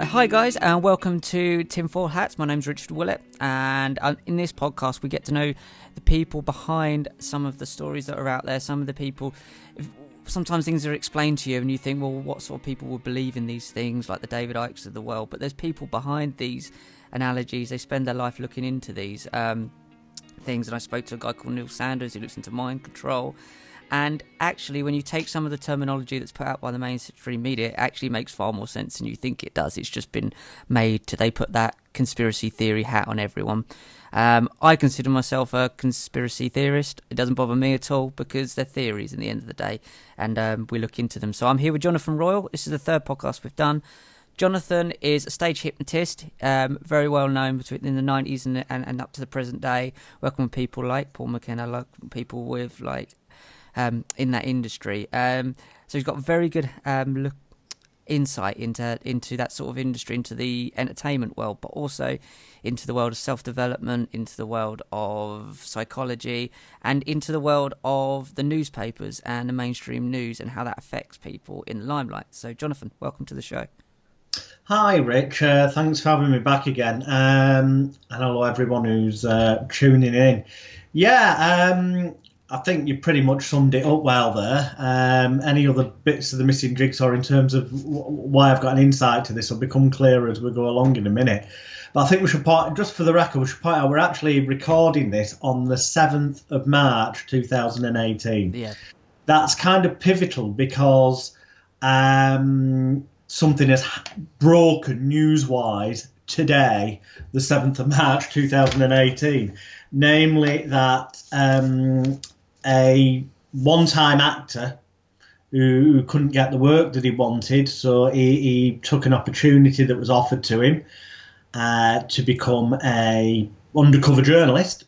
Hi guys, and welcome to Tinfoil Hats. My name's Richard Willett, and in this podcast we get to know the people behind some of the stories that are out there. Some of the people, sometimes things are explained to you and you think, well, what sort of people would believe in these things, like the David Ickes of the world? But there's people behind these analogies. They spend their life looking into these things. And I spoke to a guy called Neil Sanders who looks into mind control. And actually, when you take some of the terminology that's put out by the mainstream media, it actually makes far more sense than you think it does. It's just been made to, they put that conspiracy theory hat on everyone. I consider myself a conspiracy theorist. It doesn't bother me at all because they're theories in the end of the day, and we look into them. So I'm here with Jonathan Royle. This is the third podcast we've done. Jonathan is a stage hypnotist, very well known in the 90s and up to the present day, working with people like Paul McKenna, like people with like in that industry. So he's got very good insight into that sort of industry, into the entertainment world, but also into the world of self-development, into the world of psychology, and into the world of the newspapers and the mainstream news and how that affects people in the limelight. So Jonathan, welcome to the show. Hi Rich, thanks for having me back again, and hello everyone who's tuning in. I think you pretty much summed it up well there. Any other bits of the missing jigsaw in terms of why I've got an insight to this will become clearer as we go along in a minute. But I think we should point, just for the record, we should point out we're actually recording this on the 7th of March 2018. Yeah. That's kind of pivotal because something has broken news-wise today, the 7th of March 2018. Namely that a one-time actor who couldn't get the work that he wanted, so he took an opportunity that was offered to him to become a undercover journalist,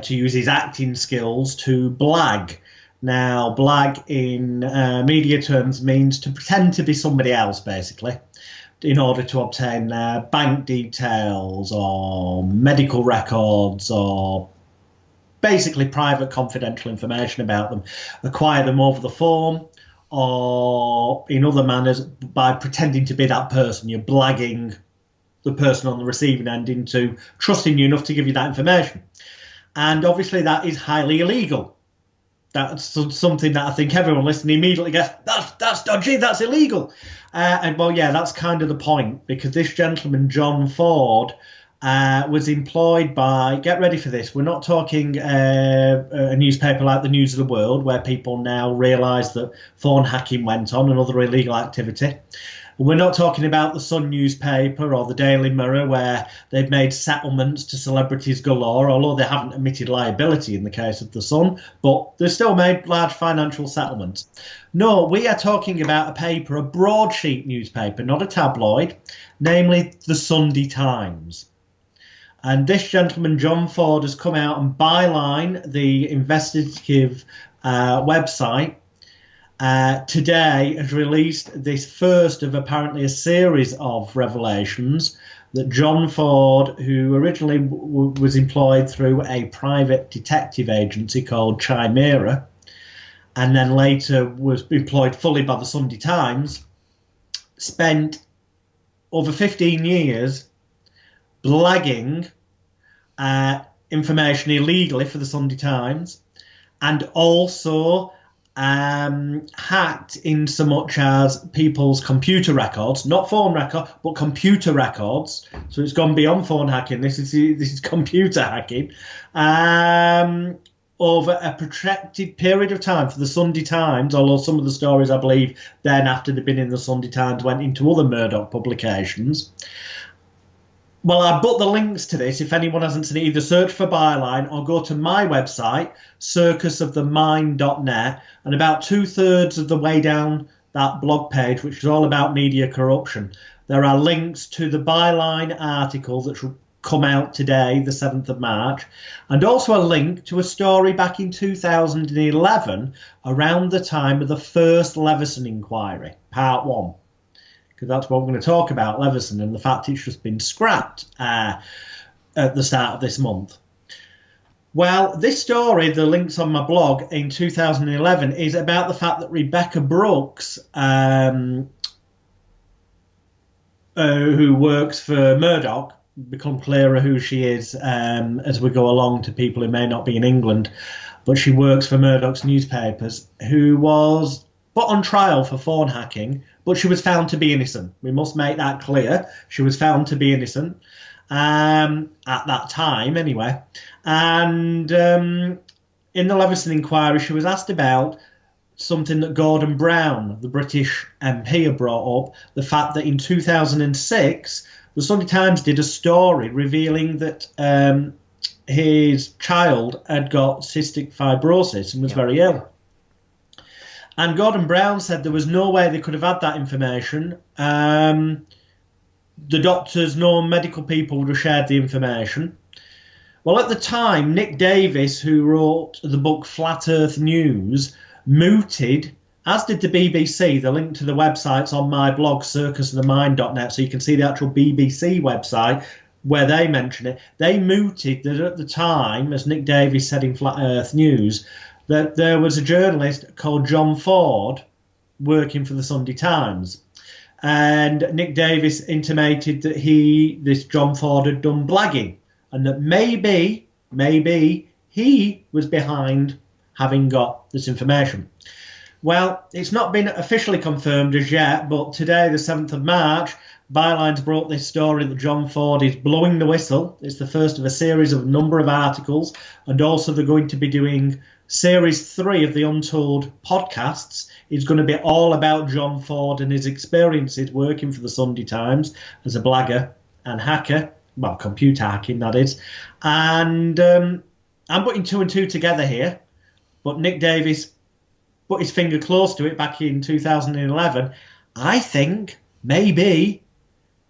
to use his acting skills to blag. Now, blag in media terms means to pretend to be somebody else, basically, in order to obtain bank details or medical records or basically private confidential information about them, acquire them over the phone or in other manners by pretending to be that person. You're blagging the person on the receiving end into trusting you enough to give you that information. And obviously that is highly illegal. That's something that I think everyone listening immediately gets, that's dodgy, that's illegal. That's kind of the point, because this gentleman, John Ford, was employed by, get ready for this, we're not talking a newspaper like the News of the World, where people now realise that phone hacking went on and other illegal activity. We're not talking about the Sun newspaper or the Daily Mirror, where they've made settlements to celebrities galore, although they haven't admitted liability in the case of the Sun, but they've still made large financial settlements. No, we are talking about a paper, a broadsheet newspaper, not a tabloid, namely the Sunday Times. And this gentleman, John Ford, has come out and byline the investigative website today has released this first of apparently a series of revelations that John Ford, who originally was employed through a private detective agency called Chimera, and then later was employed fully by the Sunday Times, spent over 15 years blagging information illegally for the Sunday Times, and also hacked in so much as people's computer records, not phone record, but computer records. So it's gone beyond phone hacking. This is computer hacking. Over a protracted period of time for the Sunday Times, although some of the stories, I believe, then after they'd been in the Sunday Times, went into other Murdoch publications. Well, I put the links to this, if anyone hasn't seen it, either search for Byline or go to my website, circusofthemind.net, and about 2/3 of the way down that blog page, which is all about media corruption, there are links to the Byline article that should come out today, the 7th of March, and also a link to a story back in 2011 around the time of the first Leveson inquiry, part 1. Because that's what we're going to talk about, Leveson, and the fact it's just been scrapped at the start of this month. Well, this story, the link's on my blog, in 2011, is about the fact that Rebecca Brooks who works for Murdoch, become clearer who she is as we go along to people who may not be in England, but she works for Murdoch's newspapers, who was put on trial for phone hacking, but she was found to be innocent. We must make that clear. She was found to be innocent at that time, anyway. And in the Leveson inquiry, she was asked about something that Gordon Brown, the British MP, had brought up, the fact that in 2006, the Sunday Times did a story revealing that his child had got cystic fibrosis and was very ill. And Gordon Brown said there was no way they could have had that information. The doctors, no medical people would have shared the information. Well, at the time, Nick Davis, who wrote the book Flat Earth News, mooted, as did the BBC. The link to the website's on my blog, circusofthemind.net, so you can see the actual BBC website where they mention it. They mooted that at the time, as Nick Davis said in Flat Earth News, that there was a journalist called John Ford working for the Sunday Times. And Nick Davis intimated that this John Ford had done blagging, and that maybe he was behind having got this information. Well, it's not been officially confirmed as yet, but today, the 7th of March, Bylines brought this story that John Ford is blowing the whistle. It's the first of a series of a number of articles, and also they're going to be doing Series 3 of the Untold podcasts. Is going to be all about John Ford and his experiences working for the Sunday Times as a blagger and hacker. Well, computer hacking, that is. And I'm putting two and two together here, but Nick Davis put his finger close to it back in 2011. I think maybe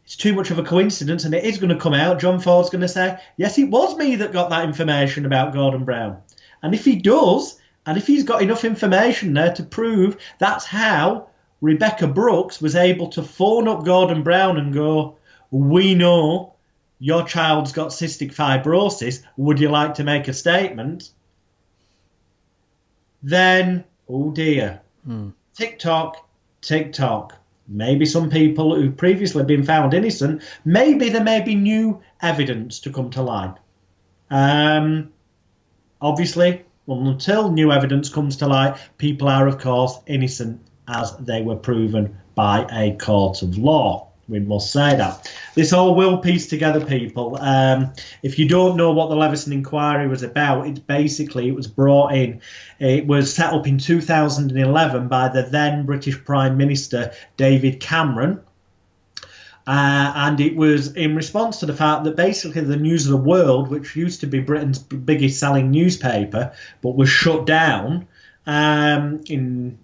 it's too much of a coincidence, and it is going to come out. John Ford's going to say, yes, it was me that got that information about Gordon Brown. And if he does, and if he's got enough information there to prove that's how Rebecca Brooks was able to phone up Gordon Brown and go, we know your child's got cystic fibrosis, would you like to make a statement? Then, oh dear, TikTok. Maybe some people who've previously been found innocent, maybe there may be new evidence to come to light. Obviously, until new evidence comes to light, people are, of course, innocent as they were proven by a court of law. We must say that. This all will piece together, people. If you don't know what the Leveson inquiry was about, it was brought in. It was set up in 2011 by the then British Prime Minister David Cameron. And it was in response to the fact that basically the News of the World, which used to be Britain's biggest selling newspaper, but was shut down in,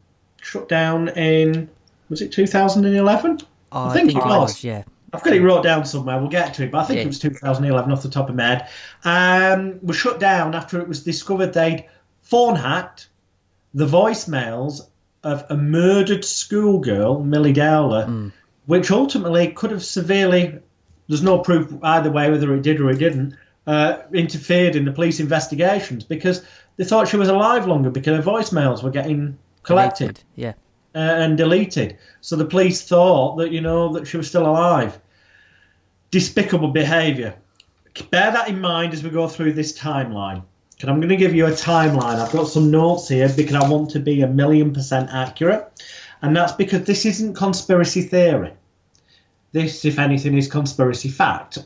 was it 2011? I think it was. Yeah. I've got it wrote down somewhere. We'll get to it, but I think it was 2011 off the top of my head. Was shut down after it was discovered they'd phone hacked the voicemails of a murdered schoolgirl, Millie Dowler, which ultimately could have severely, there's no proof either way whether it did or it didn't, interfered in the police investigations because they thought she was alive longer because her voicemails were getting collected. Yeah. And deleted. So the police thought that, that she was still alive. Despicable behaviour. Bear that in mind as we go through this timeline. And I'm going to give you a timeline. I've got some notes here because I want to be 1,000,000% accurate. And that's because this isn't conspiracy theory. This, if anything, is conspiracy fact.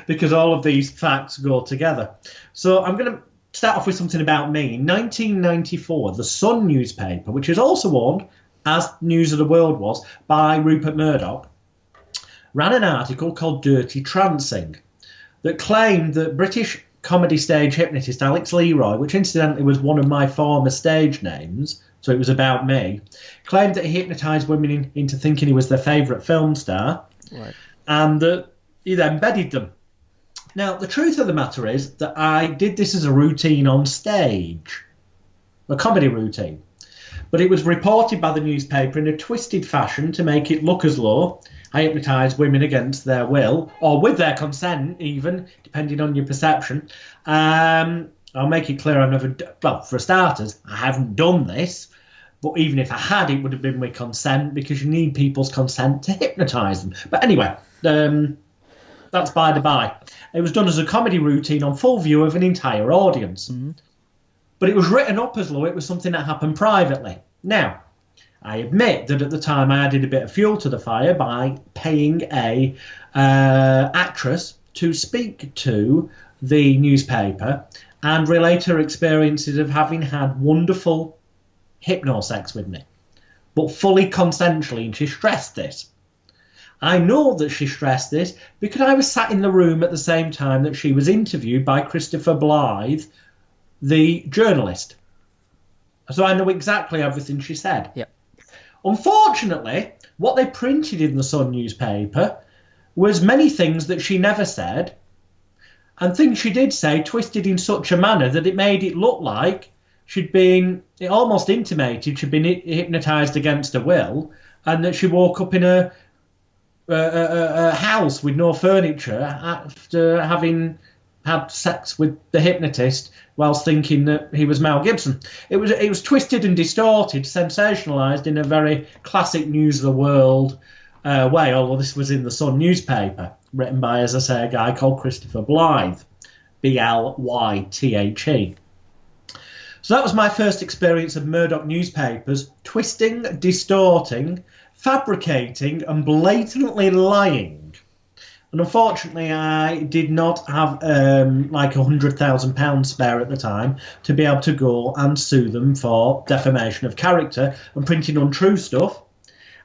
Because all of these facts go together. So I'm going to start off with something about me. In 1994, the Sun newspaper, which is also owned, as News of the World was, by Rupert Murdoch, ran an article called Dirty Trancing that claimed that British comedy stage hypnotist Alex Leroy, which incidentally was one of my former stage names, so it was about me, claimed that he hypnotised women into thinking he was their favourite film star, right, and that he then bedded them. Now, the truth of the matter is that I did this as a routine on stage, a comedy routine. But it was reported by the newspaper in a twisted fashion to make it look as though I hypnotised women against their will, or with their consent even, depending on your perception. I'll make it clear I've never, well, for starters, I haven't done this. But even if I had, it would have been with consent, because you need people's consent to hypnotise them. But anyway, that's by the by. It was done as a comedy routine on full view of an entire audience. Mm-hmm. But it was written up as though it was something that happened privately. Now, I admit that at the time I added a bit of fuel to the fire by paying a actress to speak to the newspaper and relate her experiences of having had wonderful hypnosex with me, but fully consensually, and she stressed this. I know that she stressed this because I was sat in the room at the same time that she was interviewed by Christopher Blythe, the journalist. So I know exactly everything she said. Yep. Unfortunately, what they printed in the Sun newspaper was many things that she never said, and things she did say twisted in such a manner that it made it look like it almost intimated she'd been hypnotised against her will, and that she woke up in a house with no furniture after having had sex with the hypnotist whilst thinking that he was Mel Gibson. It was twisted and distorted, sensationalised in a very classic News of the World way, although this was in the Sun newspaper, written by, as I say, a guy called Christopher Blythe, Blythe. So that was my first experience of Murdoch newspapers twisting, distorting, fabricating and blatantly lying. And unfortunately, I did not have like £100,000 spare at the time to be able to go and sue them for defamation of character and printing untrue stuff.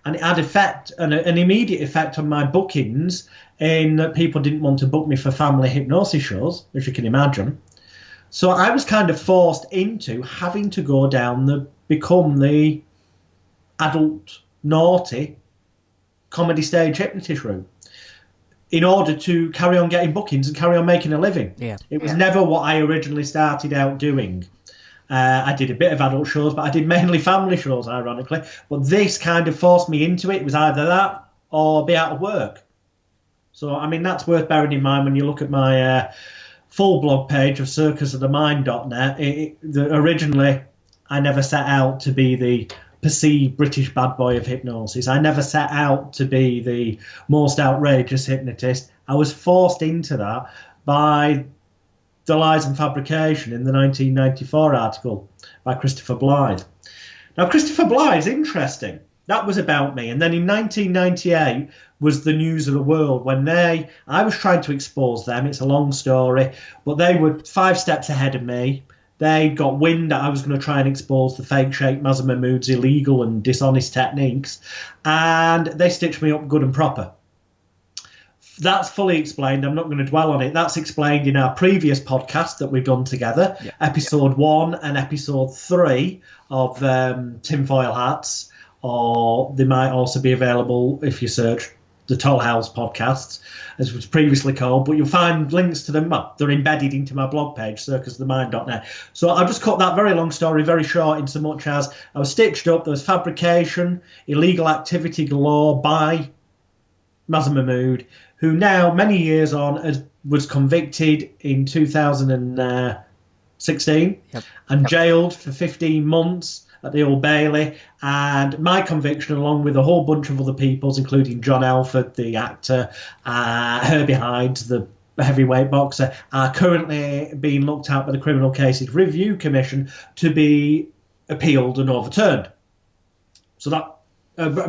And it had an immediate effect on my bookings, in that people didn't want to book me for family hypnosis shows, as you can imagine. So I was kind of forced into having to go down become the adult, naughty, comedy stage hypnotist route in order to carry on getting bookings and carry on making a living. Yeah. It was never what I originally started out doing. I did a bit of adult shows, but I did mainly family shows, ironically. But this kind of forced me into it. It was either that or be out of work. So, I mean, that's worth bearing in mind when you look at my full blog page of circusofthemind.net. Originally, I never set out to be the perceived British bad boy of hypnosis. I never set out to be the most outrageous hypnotist. I was forced into that by the lies and fabrication in the 1994 article by Christopher Blythe. Now, Christopher Blythe's interesting. That was about me. And then in 1998 was the News of the World, when I was trying to expose them. It's a long story, but they were 5 steps ahead of me. They got wind that I was going to try and expose the fake Sheikh Mazza Mahmood's illegal and dishonest techniques, and they stitched me up good and proper. That's fully explained. I'm not going to dwell on it. That's explained in our previous podcast that we've done together, episode 1 and episode 3 of Tinfoil Hats, or they might also be available if you search the Toll House podcasts, as was previously called, but you'll find links to them. Well, they're embedded into my blog page, circusofthemind.net. So I'll just cut that very long story very short, in so much as I was stitched up. There was fabrication, illegal activity galore by Mazza Mahmood, who now, many years on, was convicted in 2016 and jailed for 15 months at the Old Bailey. And my conviction, along with a whole bunch of other people's, including John Alford, the actor, Herbie Hydes, the heavyweight boxer, are currently being looked at by the Criminal Cases Review Commission to be appealed and overturned. So that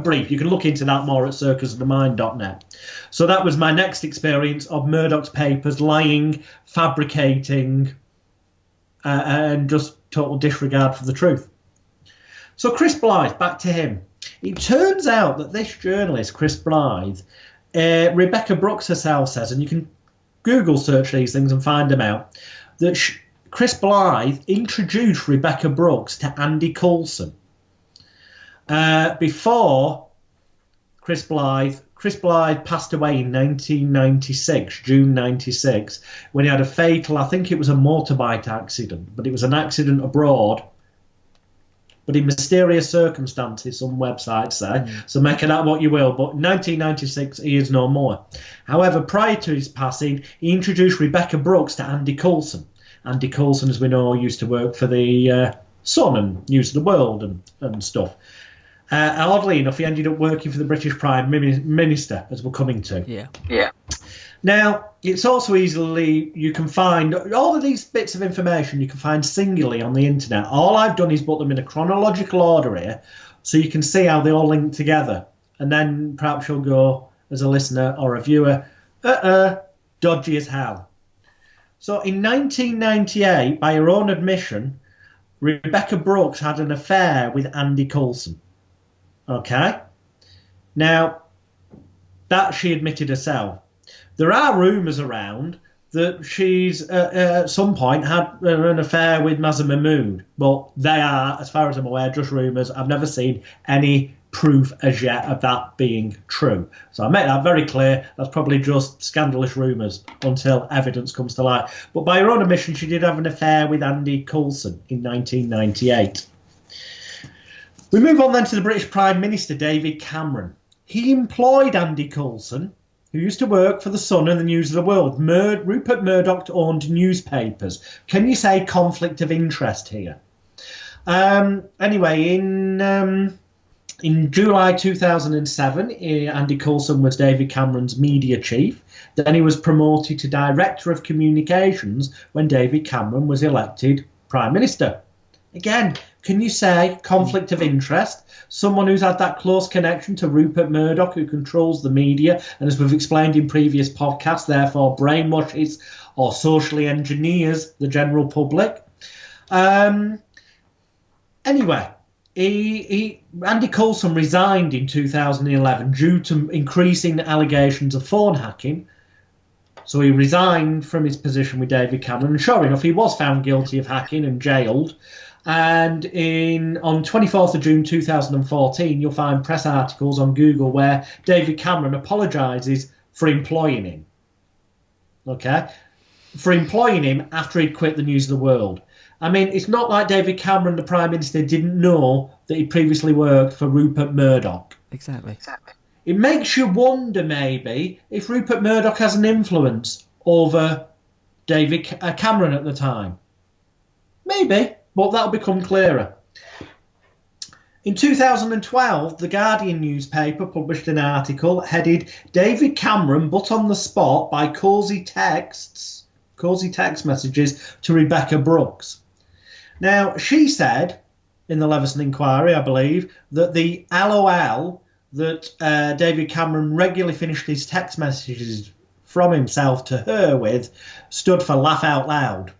brief, you can look into that more at circusofthemind.net. So that was my next experience of Murdoch's papers lying, fabricating, and just total disregard for the truth. So Chris Blythe, back to him. It turns out that this journalist, Chris Blythe, Rebecca Brooks herself says, and you can Google search these things and find them out, that Chris Blythe introduced Rebecca Brooks to Andy Coulson. Before Chris Blythe passed away in 1996, June 96, when he had a fatal, I think it was a motorbike accident, but it was an accident abroad, but in mysterious circumstances, some websites say. So make of that what you will. But in 1996, he is no more. However, prior to his passing, he introduced Rebecca Brooks to Andy Coulson. Andy Coulson, as we know, used to work for the Sun and News of the World and stuff. Oddly enough, he ended up working for the British Prime Minister, as we're coming to. Yeah. Now, it's also you can find all of these bits of information you can find singularly on the internet. All I've done is put them in a chronological order here, so you can see how they all link together. And then perhaps you'll go, as a listener or a viewer, dodgy as hell. So in 1998, by her own admission, Rebecca Brooks had an affair with Andy Coulson. Okay? Now, that she admitted herself. There are rumours around that she's at some point had an affair with Mazza Mahmood, but they are, as far as I'm aware, just rumours. I've never seen any proof as yet of that being true. So I make that very clear. That's probably just scandalous rumours until evidence comes to light. But by her own admission, she did have an affair with Andy Coulson in 1998. We move on then to the British Prime Minister, David Cameron. He employed Andy Coulson, who used to work for The Sun and the News of the World. Rupert Murdoch owned newspapers. Can you say conflict of interest here? Anyway, in July 2007, Andy Coulson was David Cameron's media chief. Then he was promoted to Director of Communications when David Cameron was elected Prime Minister. Again, can you say conflict of interest? Someone who's had that close connection to Rupert Murdoch, who controls the media, and as we've explained in previous podcasts, therefore brainwashes or socially engineers the general public. Anyway, Andy Coulson resigned in 2011 due to increasing allegations of phone hacking. So he resigned from his position with David Cameron, and sure enough, he was found guilty of hacking and jailed. And on 24th of June 2014, you'll find press articles on Google where David Cameron apologises for employing him. Okay? For employing him after he'd quit the News of the World. I mean, it's not like David Cameron, the Prime Minister, didn't know that he previously worked for Rupert Murdoch. Exactly. It makes you wonder, maybe, if Rupert Murdoch has an influence over David Cameron at the time. Maybe. But that'll become clearer. In 2012, The Guardian newspaper published an article headed "David Cameron Put on the Spot by Cosy Text Messages to Rebecca Brooks." Now, she said, in the Leveson Inquiry, I believe, that the LOL that David Cameron regularly finished his text messages from himself to her with stood for laugh out loud,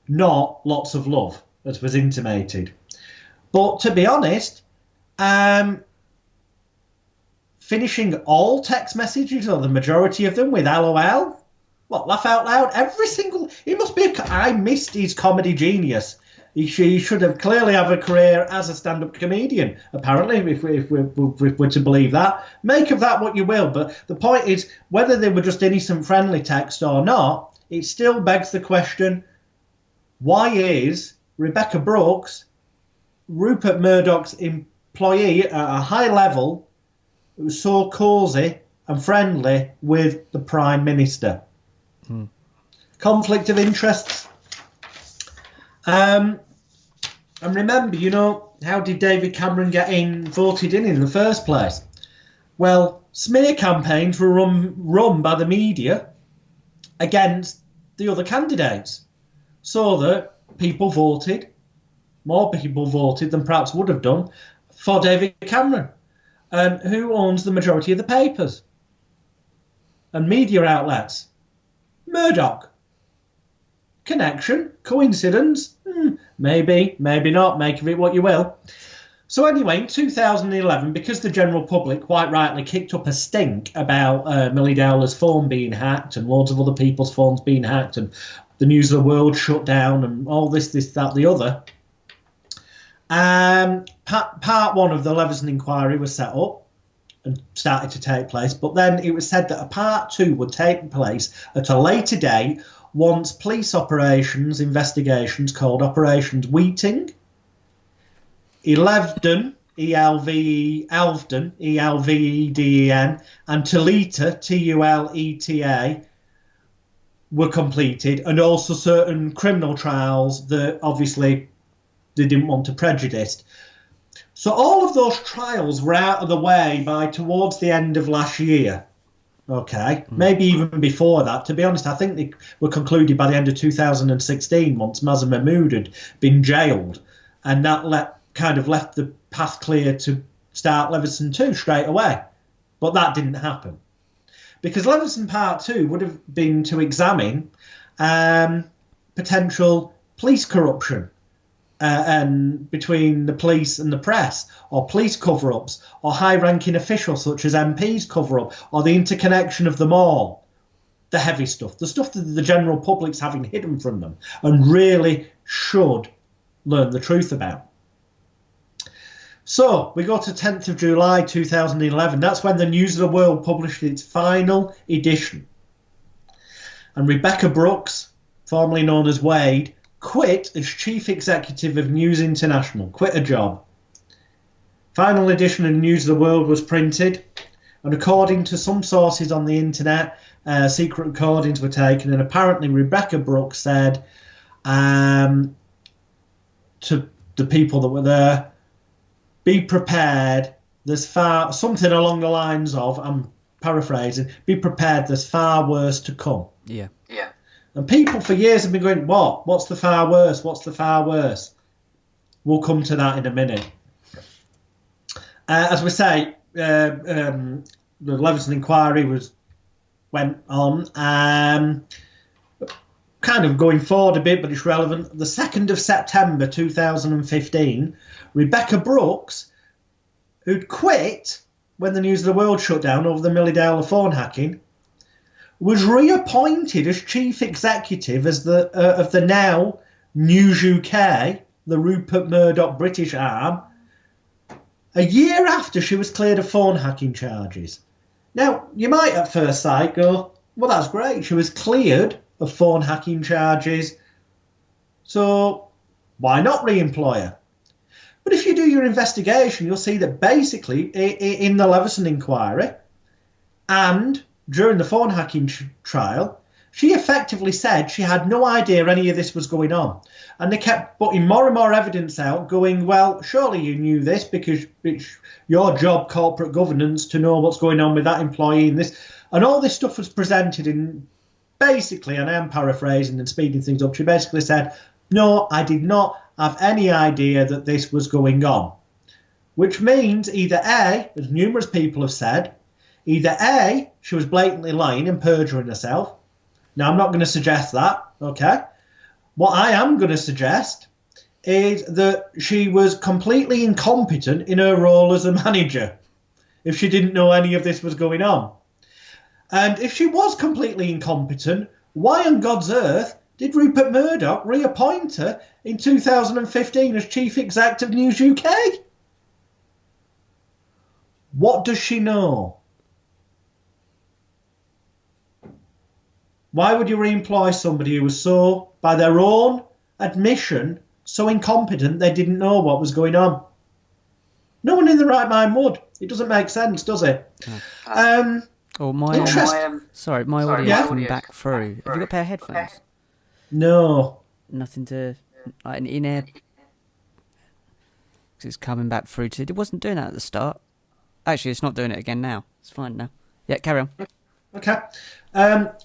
not lots of love, as was intimated. But to be honest, finishing all text messages, or the majority of them, with LOL, what, laugh out loud? He must be I missed his comedy genius. He should have clearly have a career as a stand-up comedian, apparently, if we're to believe that. Make of that what you will, but the point is, whether they were just innocent friendly text or not, it still begs the question, why is Rebecca Brooks, Rupert Murdoch's employee at a high level, who was so cosy and friendly with the Prime Minister? Conflict of interests. And remember, how did David Cameron get voted in the first place? Well, smear campaigns were run by the media against the other candidates, so that more people voted than perhaps would have done for David Cameron. And who owns the majority of the papers and media outlets? Murdoch. Connection? Coincidence? Maybe, maybe not. Make of it what you will. So anyway, in 2011, because the general public quite rightly kicked up a stink about Millie Dowler's phone being hacked and loads of other people's phones being hacked and the News of the World shut down and all this, that, the other, part one of the Leveson Inquiry was set up and started to take place, but then it was said that a part two would take place at a later date once police investigations called Operations Wheating, Elvedon, Elveden, and Tuleta, Tuleta, were completed, and also certain criminal trials that obviously they didn't want to prejudice. So all of those trials were out of the way by towards the end of last year. Okay, maybe even before that. To be honest, I think they were concluded by the end of 2016 once Mazza Mahmood had been jailed, and that kind of left the path clear to start Leveson 2 straight away. But that didn't happen. Because Leveson Part 2 would have been to examine potential police corruption and between the police and the press, or police cover-ups, or high-ranking officials such as MPs cover-up, or the interconnection of them all. The heavy stuff, the stuff that the general public's having hidden from them and really should learn the truth about. So we go to 10th of July 2011. That's when the News of the World published its final edition. And Rebecca Brooks, formerly known as Wade, quit as chief executive of News International, quit her job. Final edition of News of the World was printed, and according to some sources on the internet, secret recordings were taken, and apparently Rebecca Brooks said to the people that were there, be prepared, there's something along the lines of, I'm paraphrasing, be prepared, there's far worse to come. Yeah. And people for years have been going, what? What's the far worse? What's the far worse? We'll come to that in a minute. As we say, the Leveson inquiry went on, kind of going forward a bit, but it's relevant. The 2nd of September 2015, Rebecca Brooks, who'd quit when the News of the World shut down over the Millie Dale phone hacking, was reappointed as chief executive of the now News UK, the Rupert Murdoch British arm, a year after she was cleared of phone hacking charges. Now, you might at first sight go, well, that's great. She was cleared of phone hacking charges, so why not re-employ her? But if you do your investigation, you'll see that basically in the Leveson inquiry and during the phone hacking trial, she effectively said she had no idea any of this was going on. And they kept putting more and more evidence out, going, well, surely you knew this because it's your job, corporate governance, to know what's going on with that employee and this. And all this stuff was presented in basically, and I'm paraphrasing and speeding things up, she basically said, no, I did not have any idea that this was going on. Which means either A, as numerous people have said, either A, she was blatantly lying and perjuring herself. Now, I'm not going to suggest that, okay? What I am going to suggest is that she was completely incompetent in her role as a manager if she didn't know any of this was going on. And if she was completely incompetent, why on God's earth did Rupert Murdoch reappoint her in 2015 as chief exec of News UK? What does she know? Why would you re-employ somebody who was so, by their own admission, so incompetent they didn't know what was going on? No one in the right mind would. It doesn't make sense, does it? My audio's coming back through. Have you got a pair of headphones? No. Nothing to, like an in-air. It's coming back through to. It wasn't doing that at the start. Actually, it's not doing it again now. It's fine now. Yeah, carry on. Okay.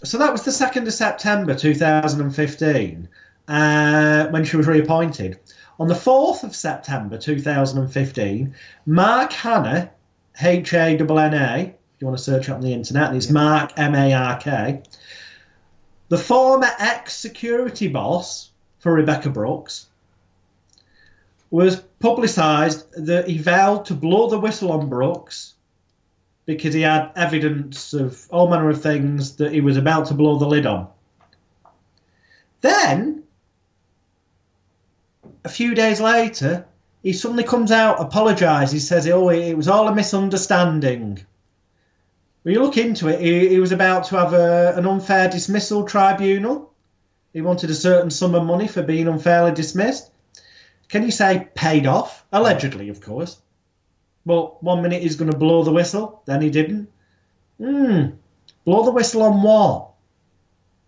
So that was the 2nd of September 2015 when she was reappointed. On the 4th of September 2015, Mark Hanna, Hanna, if you want to search it on the internet, it's Mark, M-A-R-K, the former ex-security boss for Rebecca Brooks, was publicised that he vowed to blow the whistle on Brooks because he had evidence of all manner of things that he was about to blow the lid on. Then, a few days later, he suddenly comes out, apologises, says, oh, it was all a misunderstanding. When you look into it, he was about to have an unfair dismissal tribunal. He wanted a certain sum of money for being unfairly dismissed. Can you say paid off? Allegedly, of course. Well, 1 minute he's going to blow the whistle, then he didn't. Blow the whistle on what?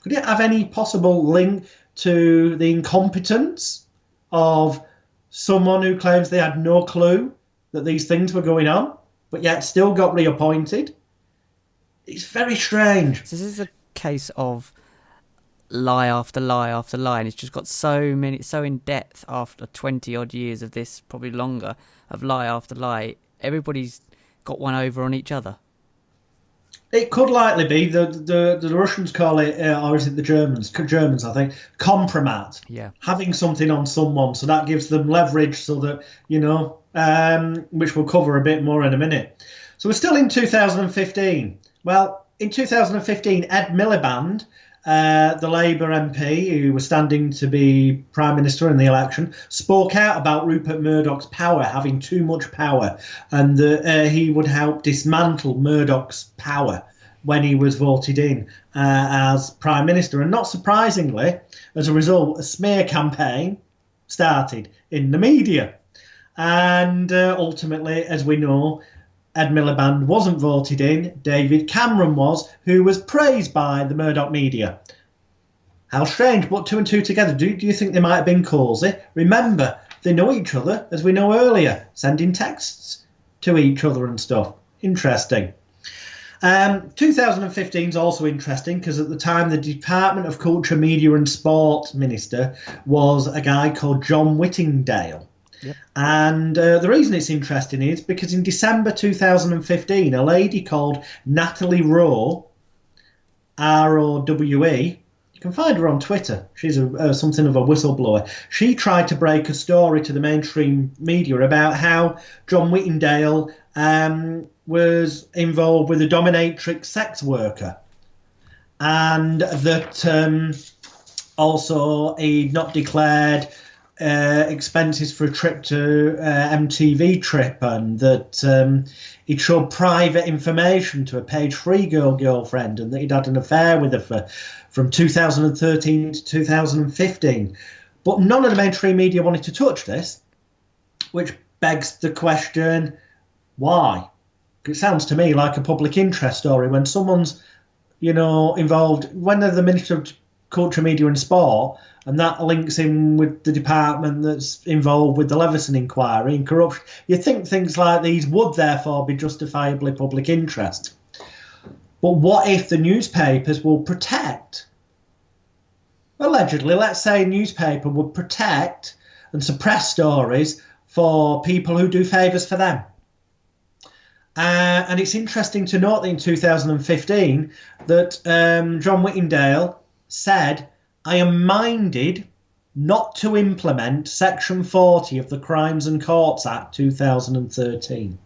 Could it have any possible link to the incompetence of someone who claims they had no clue that these things were going on, but yet still got reappointed. It's very strange. So this is a case of lie after lie after lie, and it's just got so in depth after 20 odd years of this, probably longer, of lie after lie. Everybody's got one over on each other. It could likely be the Russians call it, or is it the Germans? Germans, I think, compromat. Yeah, having something on someone, so that gives them leverage, so that which we'll cover a bit more in a minute. So we're still in 2015. Well, in 2015, Ed Miliband, the Labour MP who was standing to be Prime Minister in the election, spoke out about Rupert Murdoch's power, having too much power, and that he would help dismantle Murdoch's power when he was voted in as Prime Minister. And not surprisingly, as a result, a smear campaign started in the media. And ultimately, as we know, Ed Miliband wasn't voted in, David Cameron was, who was praised by the Murdoch media. How strange, but two and two together. Do you think they might have been cosy? Remember, they know each other, as we know earlier, sending texts to each other and stuff. Interesting. 2015 is also interesting because at the time the Department of Culture, Media and Sport Minister was a guy called John Whittingdale. Yep. And the reason it's interesting is because in December 2015, a lady called Natalie Rowe, R-O-W-E, you can find her on Twitter. She's something of a whistleblower. She tried to break a story to the mainstream media about how John Whittingdale was involved with a dominatrix sex worker, and that also he'd not declared expenses for a trip to MTV trip, and that he'd showed private information to a Page 3 girlfriend, and that he'd had an affair with her from 2013 to 2015. But none of the mainstream media wanted to touch this, which begs the question, why? It sounds to me like a public interest story when someone's, involved, when they're the Minister of Culture, Media and Sport, and that links in with the department that's involved with the Leveson inquiry and corruption. You think things like these would therefore be justifiably public interest. But what if the newspapers will protect, allegedly, let's say a newspaper would protect and suppress stories for people who do favours for them? And it's interesting to note that in 2015 that John Whittingdale said, I am minded not to implement Section 40 of the Crimes and Courts Act 2013.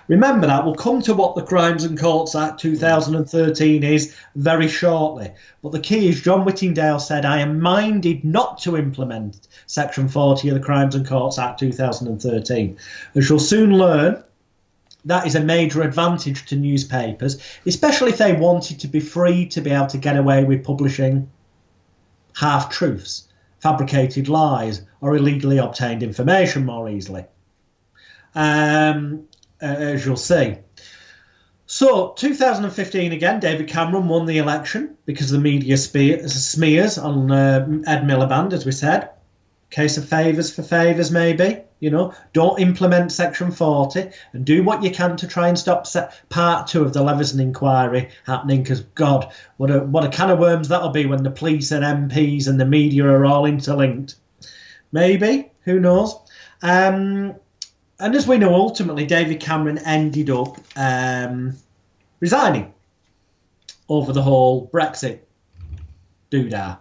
Remember that. We'll come to what the Crimes and Courts Act 2013 is very shortly. But the key is John Whittingdale said, I am minded not to implement Section 40 of the Crimes and Courts Act 2013. As you'll soon learn, that is a major advantage to newspapers, especially if they wanted to be free to be able to get away with publishing half-truths, fabricated lies, or illegally obtained information more easily, as you'll see. So, 2015 again, David Cameron won the election because of the media smears on Ed Miliband, as we said. Case of favours for favours, maybe. Don't implement Section 40 and do what you can to try and stop Part 2 of the Leveson inquiry happening, because, God, what a can of worms that'll be when the police and MPs and the media are all interlinked. Maybe. Who knows? And as we know, ultimately, David Cameron ended up resigning over the whole Brexit doodah.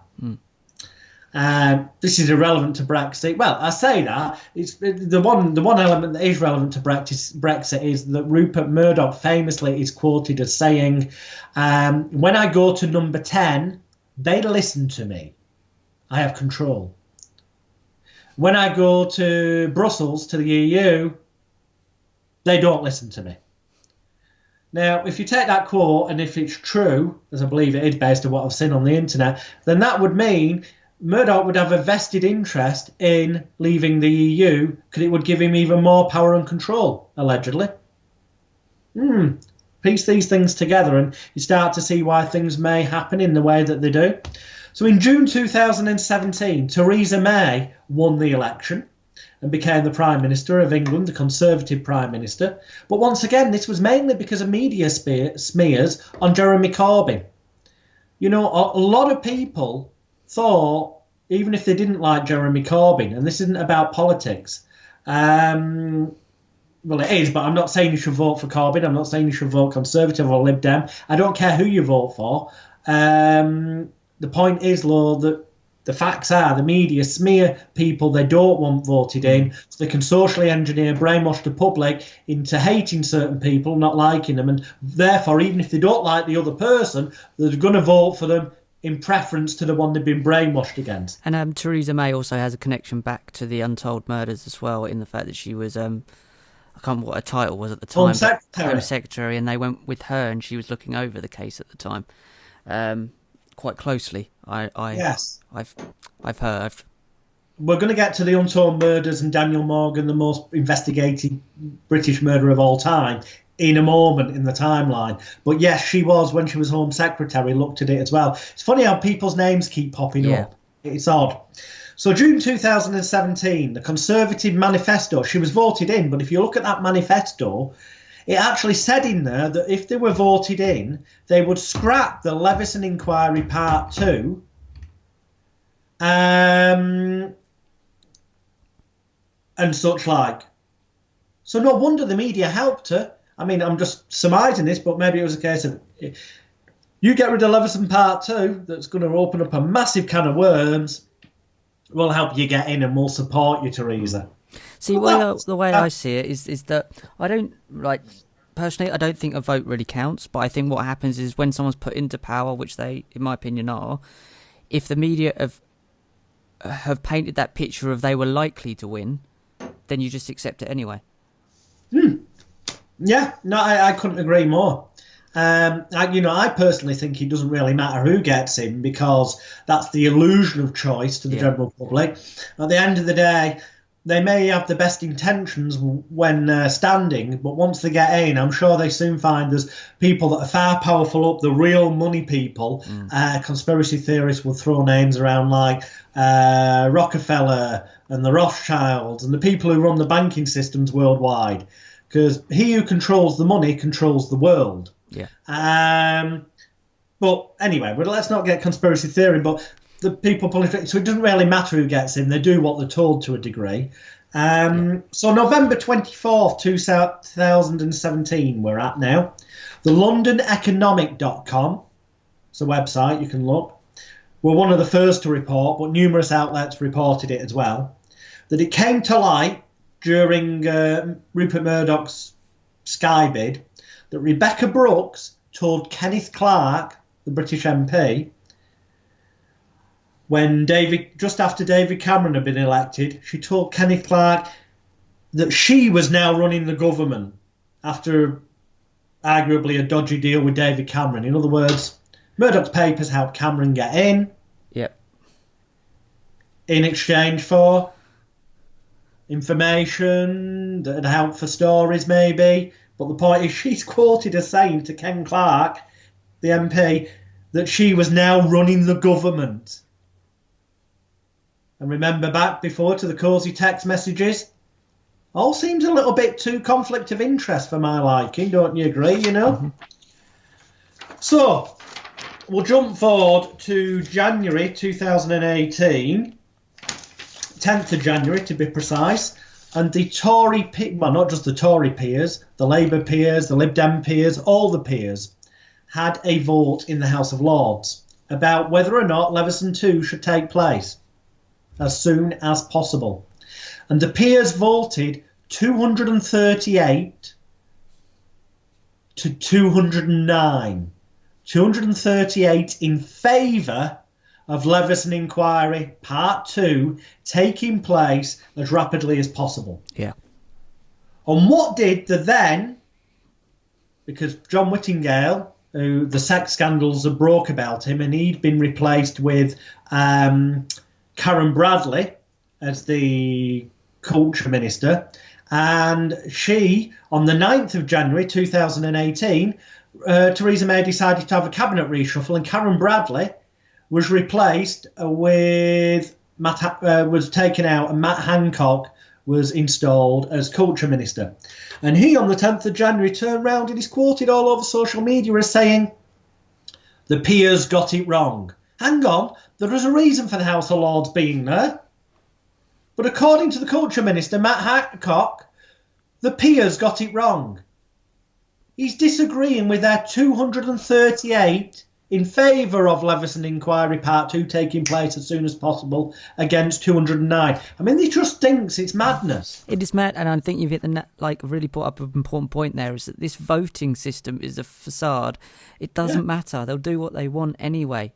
This is irrelevant to Brexit. Well, I say that it's the one element that is relevant to Brexit is that Rupert Murdoch famously is quoted as saying, "When I go to number 10, they listen to me. I have control. When I go to Brussels, to the EU, they don't listen to me." Now, if you take that quote, and if it's true, as I believe it is based on what I've seen on the internet, then that would mean Murdoch would have a vested interest in leaving the EU because it would give him even more power and control, allegedly. Piece these things together and you start to see why things may happen in the way that they do. So in June 2017, Theresa May won the election and became the Prime Minister of England, the Conservative Prime Minister. But once again, this was mainly because of media smears on Jeremy Corbyn. You know, a lot of people thought, even if they didn't like Jeremy Corbyn, and this isn't about politics, well, it is, but I'm not saying you should vote for Corbyn. I'm not saying you should vote Conservative or Lib Dem. I don't care who you vote for. The point is, Lord, that the facts are the media smear people they don't want voted in, so they can socially engineer, brainwash the public into hating certain people, not liking them, and therefore, even if they don't like the other person, they're going to vote for them in preference to the one they've been brainwashed against. And Theresa May also has a connection back to the untold murders as well, in the fact that she was, I can't remember what her title was at the time. Home Secretary, and they went with her, and she was looking over the case at the time. Quite closely. Yes. I've heard. We're going to get to the untold murders and Daniel Morgan, the most investigated British murderer of all time, in a moment in the timeline. But yes, she was, when she was Home Secretary, looked at it as well. It's funny how people's names keep popping up. It's odd. So June 2017, the Conservative manifesto, she was voted in, but if you look at that manifesto, it actually said in there that if they were voted in, they would scrap the Leveson Inquiry Part 2 and such like. So no wonder the media helped her. I mean, I'm just surmising this, but maybe it was a case of, you get rid of Leveson Part 2, that's going to open up a massive can of worms, we'll help you get in and we'll support you, Theresa. See, the way I see it is that I don't, like, personally, I don't think a vote really counts, but I think what happens is when someone's put into power, which they, in my opinion, are, if the media have painted that picture of they were likely to win, then you just accept it anyway. Yeah, no, I couldn't agree more. I personally think it doesn't really matter who gets in, because that's the illusion of choice to the general public. At the end of the day, they may have the best intentions when standing, but once they get in, I'm sure they soon find there's people that are far powerful up, the real money people. Conspiracy theorists will throw names around like Rockefeller and the Rothschilds and the people who run the banking systems worldwide, because he who controls the money controls the world. But anyway, let's not get conspiracy theory, but the people politics, so it doesn't really matter who gets in, they do what they're told to a degree. So November 24th, 2017 we're at now. The LondonEconomic.com, it's a website you can look. We're one of the first to report, but numerous outlets reported it as well, that it came to light during Rupert Murdoch's Sky bid that Rebecca Brooks told Kenneth Clarke, the British MP, when just after David Cameron had been elected, she told Kenneth Clarke that she was now running the government after arguably a dodgy deal with David Cameron. In other words, Murdoch's papers helped Cameron get in. In exchange for information that had helped for stories, maybe. But the point is, she's quoted as saying to Ken Clarke, the MP, that she was now running the government. And remember back before to the cosy text messages? All seems a little bit too conflict of interest for my liking, don't you agree, you know? So, we'll jump forward to January 2018, 10th of January to be precise, and the Tory, well, not just the Tory peers, the Labour peers, the Lib Dem peers, all the peers, had a vote in the House of Lords about whether or not Leveson 2 should take place as soon as possible. And the peers voted 238 to 209. 238 in favour of Leveson Inquiry Part 2 taking place as rapidly as possible. Yeah. And what did the then, because John Whittingdale, who the sex scandals had broke about him, and he'd been replaced with Karen Bradley as the culture minister, and she, on the 9th of January 2018, Theresa May decided to have a cabinet reshuffle, and Karen Bradley was replaced with was taken out, and Matt Hancock was installed as culture minister. And he, on the 10th of January, turned round and he's quoted all over social media as saying, the peers got it wrong. Hang on, there was a reason for the House of Lords being there. But according to the culture minister, Matt Hancock, the peers got it wrong. He's disagreeing with their 238 in favour of Leveson Inquiry Part 2 taking place as soon as possible against 209. I mean, he just thinks it's madness. It is mad, and I think you've hit really brought up an important point there, is that this voting system is a facade. It doesn't matter. They'll do what they want anyway.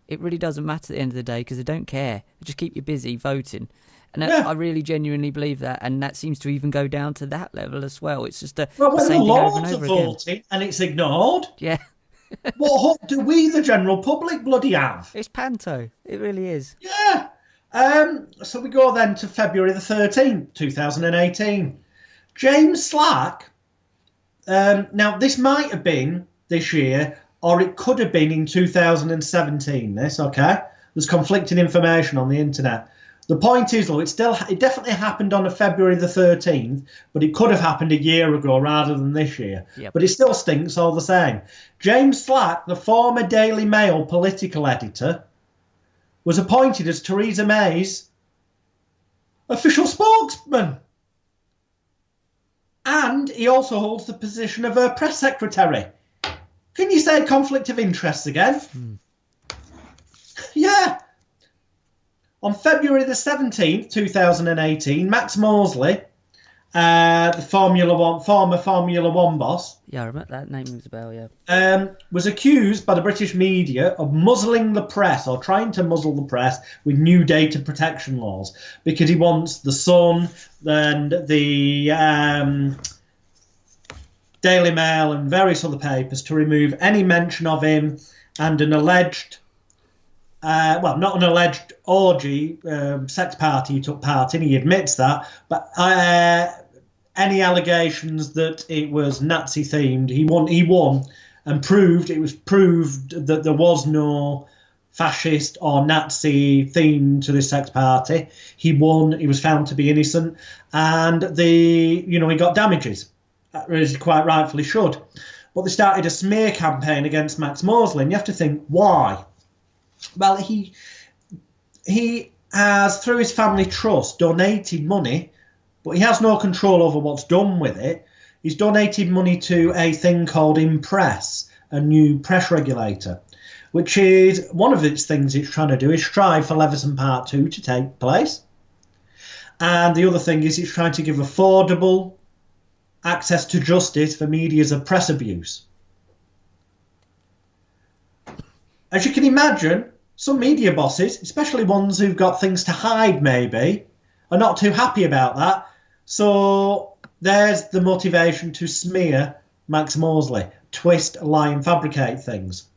It really doesn't matter at the end of the day because they don't care. They just keep you busy voting. And I really genuinely believe that, and that seems to even go down to that level as well. It's just the same thing over and over again. Voting and it's ignored. Yeah. What hope do we, the general public, bloody have? It's panto. It really is. Yeah. So we go then to February the 13th, 2018. James Slack. Now, this might have been this year, or it could have been in 2017, this, okay? There's conflicting information on the internet. The point is, though, it definitely happened on February the 13th, but it could have happened a year ago rather than this year. Yep. But it still stinks all the same. James Slack, the former Daily Mail political editor, was appointed as Theresa May's official spokesman. And he also holds the position of her press secretary. Can you say conflict of interest again? Yeah. On February the 17th, 2018, Max Mosley, the former Formula One boss. Yeah, I remember that name rings a bell, yeah. Was accused by the British media of muzzling the press, or trying to muzzle the press with new data protection laws, because he wants the Sun and the Daily Mail and various other papers to remove any mention of him and an alleged, not an alleged orgy, sex party he took part in, he admits that, but any allegations that it was Nazi themed, he won and it was proved that there was no fascist or Nazi theme to this sex party. He won, he was found to be innocent, and he got damages, as he quite rightfully should. But they started a smear campaign against Max Mosley, and you have to think, why? Well, he has, through his family trust, donated money, but he has no control over what's done with it. He's donated money to a thing called Impress, a new press regulator, which is one of its things it's trying to do is strive for Leveson Part 2 to take place. And the other thing is it's trying to give affordable access to justice for medias of press abuse. As you can imagine, some media bosses, especially ones who've got things to hide maybe, are not too happy about that. So there's the motivation to smear Max Mosley, twist, lie and fabricate things.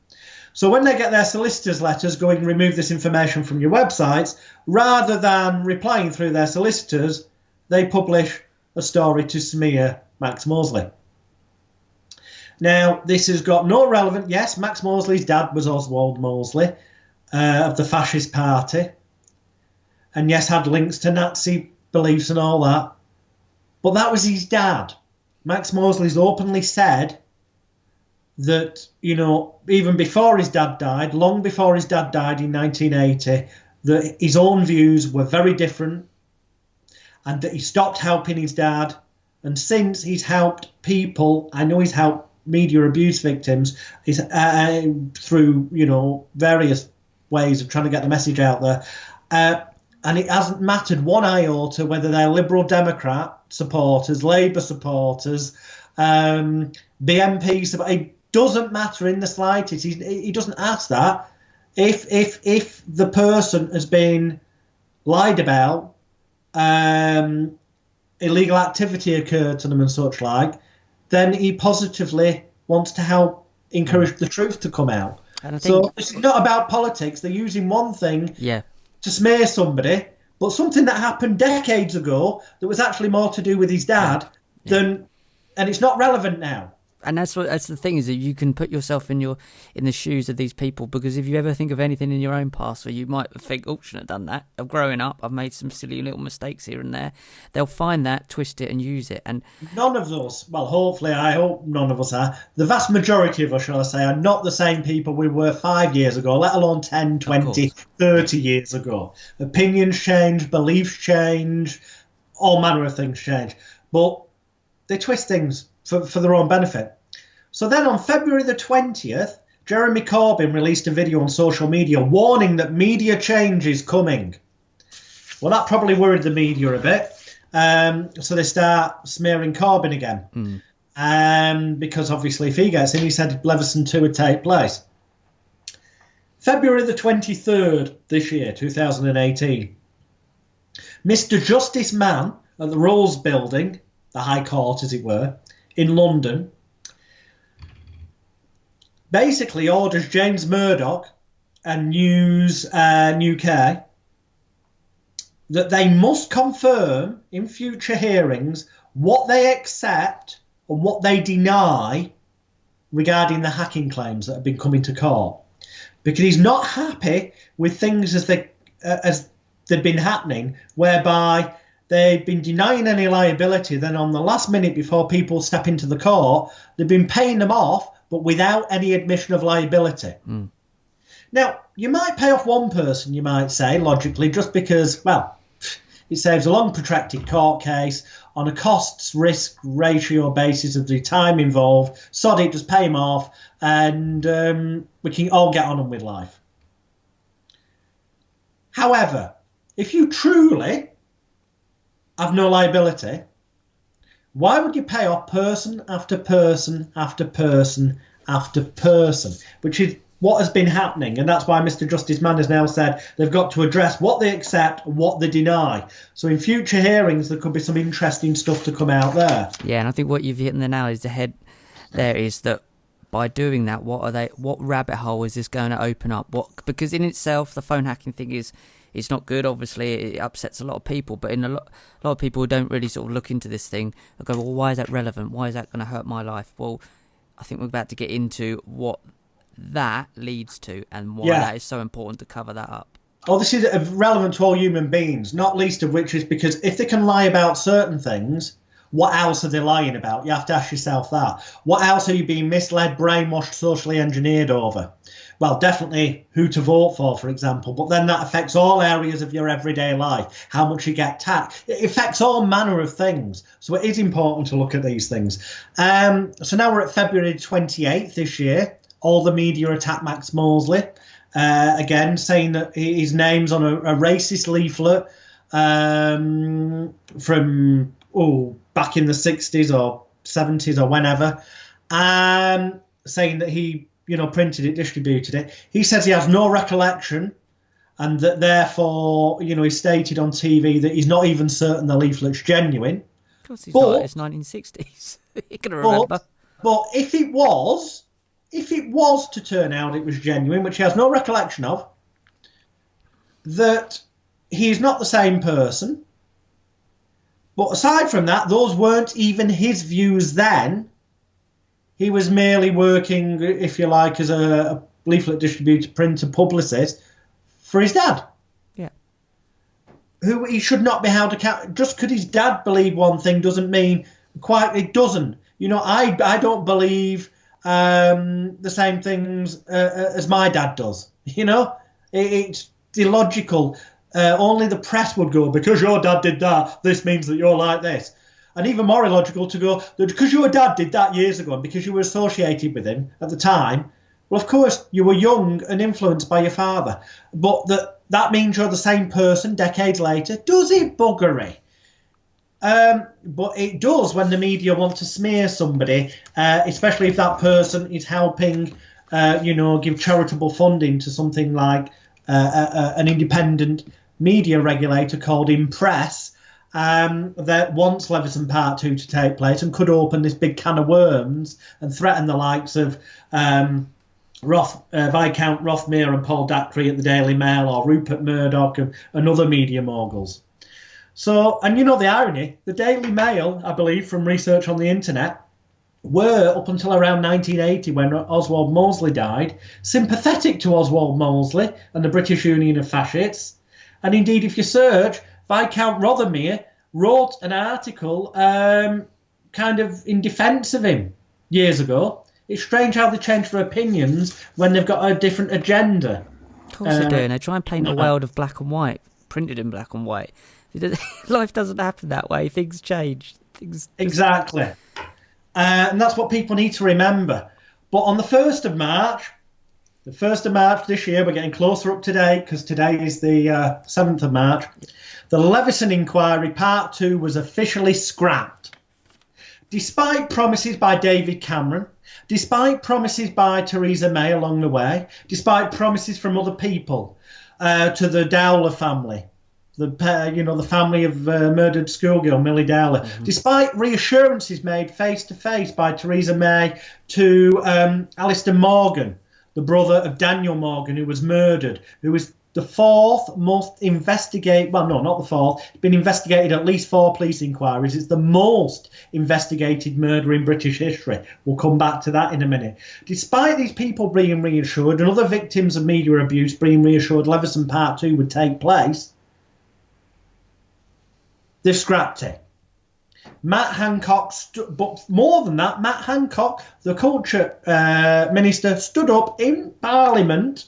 So when they get their solicitors' letters going, remove this information from your websites, rather than replying through their solicitors, they publish a story to smear Max Mosley. Now, this has got no relevance. Yes, Max Mosley's dad was Oswald Mosley of the Fascist Party. And yes, had links to Nazi beliefs and all that. But that was his dad. Max Mosley's openly said that, even before his dad died, long before his dad died in 1980, that his own views were very different and that he stopped helping his dad. And since he's helped people, I know he's helped media abuse victims through, various ways of trying to get the message out there. And it hasn't mattered one iota whether they're Liberal Democrat supporters, Labour supporters, BNP supporters. It doesn't matter in the slightest. He doesn't ask that. If the person has been lied about, illegal activity occurred to them and such like, then he positively wants to help encourage the truth to come out. And I think, so it's not about politics. They're using one thing to smear somebody, but something that happened decades ago that was actually more to do with his dad and it's not relevant now. And that's the thing, is that you can put yourself in the shoes of these people, because if you ever think of anything in your own past where you might think, oh, shouldn't have done that. Of growing up, I've made some silly little mistakes here and there. They'll find that, twist it, and use it. And none of us, well, hopefully, I hope none of us are. The vast majority of us, shall I say, are not the same people we were 5 years ago, let alone 10, 20, 30 years ago. Opinions change, beliefs change, all manner of things change. But they twist things for their own benefit. So then on February the 20th, Jeremy Corbyn released a video on social media warning that media change is coming. Well, that probably worried the media a bit. So they start smearing Corbyn again. Because obviously if he gets in, he said Leveson 2 would take place. February the 23rd this year, 2018. Mr. Justice Mann at the Rolls Building, the High Court as it were, in London, basically orders James Murdoch and News UK that they must confirm in future hearings what they accept and what they deny regarding the hacking claims that have been coming to court. Because he's not happy with things as they've been happening, whereby they've been denying any liability, then on the last minute before people step into the court, they've been paying them off, but without any admission of liability. Now, you might pay off one person, you might say, logically, just because, well, it saves a long protracted court case on a costs-risk ratio basis of the time involved. Sod it, just pay him off, and we can all get on with life. However, if you truly have no liability, why would you pay off person after person after person after person? Which is what has been happening, and that's why Mr. Justice Mann has now said they've got to address what they accept and what they deny. So in future hearings, there could be some interesting stuff to come out there. Yeah, and I think what you've hit in the nail is the head there, is that by doing that, what rabbit hole is this going to open up? Because in itself, the phone hacking thing is, it's not good. Obviously, it upsets a lot of people, but in a lot of people who don't really sort of look into this thing, they go, well, why is that relevant? Why is that going to hurt my life? Well, I think we're about to get into what that leads to and why that is so important to cover that up. Oh, this is relevant to all human beings, not least of which is because if they can lie about certain things, what else are they lying about? You have to ask yourself that. What else are you being misled, brainwashed, socially engineered over? Well, definitely who to vote for example, but then that affects all areas of your everyday life, how much you get taxed. It affects all manner of things. So it is important to look at these things. So now we're at February 28th this year. All the media attack Max Mosley, again, saying that his name's on a racist leaflet from back in the 60s or 70s or whenever, saying that he printed it, distributed it. He says he has no recollection, and that therefore, he stated on TV that he's not even certain the leaflet's genuine. Of course he's not. It's 1960s. He can remember. But if it was to turn out it was genuine, which he has no recollection of, that he's not the same person. But aside from that, those weren't even his views then. He was merely working, if you like, as a leaflet distributor, printer, publicist for his dad. Yeah. Who he should not be held accountable. Just because his dad believed one thing doesn't mean it doesn't. I don't believe the same things as my dad does. It's illogical. Only the press would go, because your dad did that, this means that you're like this. And even more illogical to go, that because your dad did that years ago and because you were associated with him at the time, well, of course, you were young and influenced by your father. But that means you're the same person decades later. Does it, buggery? But it does when the media want to smear somebody, especially if that person is helping, give charitable funding to something like an independent media regulator called Impress, that wants Leveson Part 2 to take place and could open this big can of worms and threaten the likes of Viscount Rothmere and Paul Dacre at the Daily Mail, or Rupert Murdoch and other media moguls. So, and the irony, the Daily Mail, I believe, from research on the internet, were, up until around 1980, when Oswald Mosley died, sympathetic to Oswald Mosley and the British Union of Fascists. And indeed, if you search, Viscount Rothermere wrote an article kind of in defence of him years ago. It's strange how they change their opinions when they've got a different agenda. Of course they do, and they try and paint a world of black and white, printed in black and white. Life doesn't happen that way. Things change. Exactly. And that's what people need to remember. But on the 1st of March this year, we're getting closer up to date because today is the 7th of March, the Leveson Inquiry Part 2 was officially scrapped. Despite promises by David Cameron, despite promises by Theresa May along the way, despite promises from other people, to the Dowler family, the family of murdered schoolgirl Millie Dowler, despite reassurances made face to face by Theresa May to Alistair Morgan, the brother of Daniel Morgan, who was murdered, who was the fourth most investigated, well, no, not the fourth, it's been investigated at least 4 police inquiries. It's the most investigated murder in British history. We'll come back to that in a minute. Despite these people being reassured and other victims of media abuse being reassured Leveson Part 2 would take place, they've scrapped it. Matt Hancock, but more than that, Matt Hancock, the culture minister, stood up in Parliament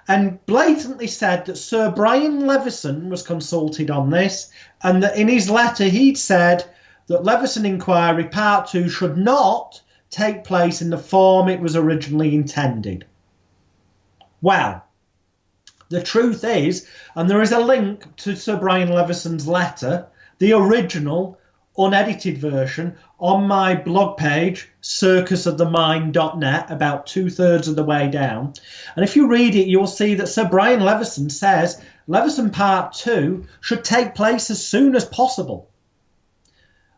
and blatantly said that Sir Brian Leveson was consulted on this, and that in his letter he'd said that Leveson Inquiry Part 2 should not take place in the form it was originally intended. Well, the truth is, and there is a link to Sir Brian Leveson's letter, the original unedited version, on my blog page, circusofthemind.net, about 2/3 of the way down. And if you read it, you'll see that Sir Brian Leveson says Leveson Part 2 should take place as soon as possible.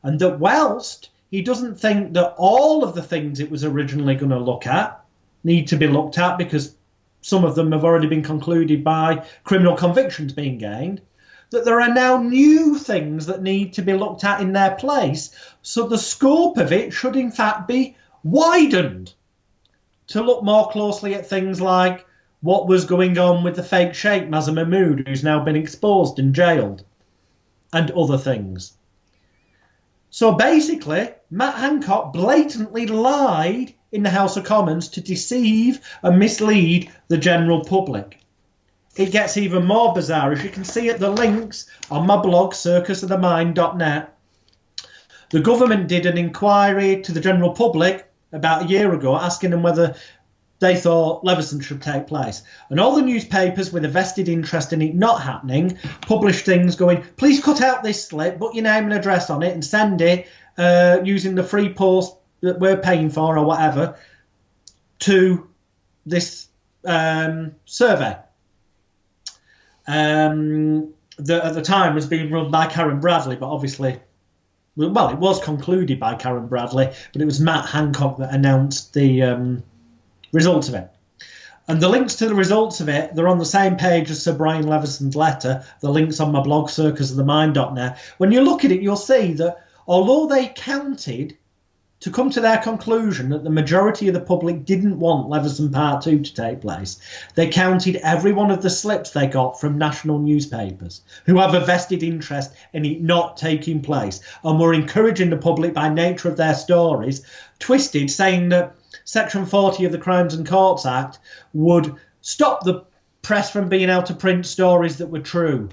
And that whilst he doesn't think that all of the things it was originally going to look at need to be looked at because some of them have already been concluded by criminal convictions being gained, that there are now new things that need to be looked at in their place. So the scope of it should in fact be widened to look more closely at things like what was going on with the fake Sheikh Mazza Mahmood, who's now been exposed and jailed, and other things. So basically, Matt Hancock blatantly lied in the House of Commons to deceive and mislead the general public. It gets even more bizarre. As you can see at the links on my blog, circusofthemind.net, the government did an inquiry to the general public about a year ago asking them whether they thought Leveson should take place. And all the newspapers with a vested interest in it not happening published things going, please cut out this slip, put your name and address on it and send it using the free post that we're paying for or whatever to this survey. That at the time was being run by Karen Bradley, but obviously, well, it was concluded by Karen Bradley, but it was Matt Hancock that announced the results of it. And the links to the results of it, they're on the same page as Sir Brian Leveson's letter. The link's on my blog, circusofthemind.net. When you look at it, you'll see that although they counted to come to their conclusion that the majority of the public didn't want Leveson Part 2 to take place, they counted every one of the slips they got from national newspapers who have a vested interest in it not taking place and were encouraging the public by nature of their stories, twisted, saying that Section 40 of the Crimes and Courts Act would stop the press from being able to print stories that were true.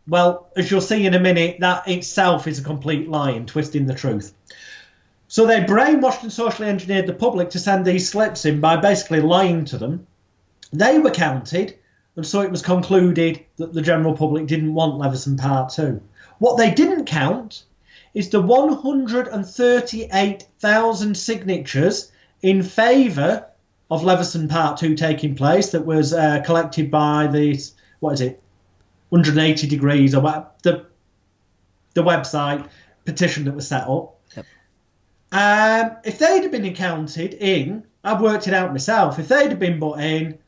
Well, as you'll see in a minute, that itself is a complete lie and twisting the truth. So they brainwashed and socially engineered the public to send these slips in by basically lying to them. They were counted, and so it was concluded that the general public didn't want Leveson Part 2. What they didn't count is the 138,000 signatures in favour of Leveson Part 2 taking place that was collected by the, 180 Degrees, or what, the website petition that was set up. If they'd have been counted in, I've worked it out myself, if they'd have been put in,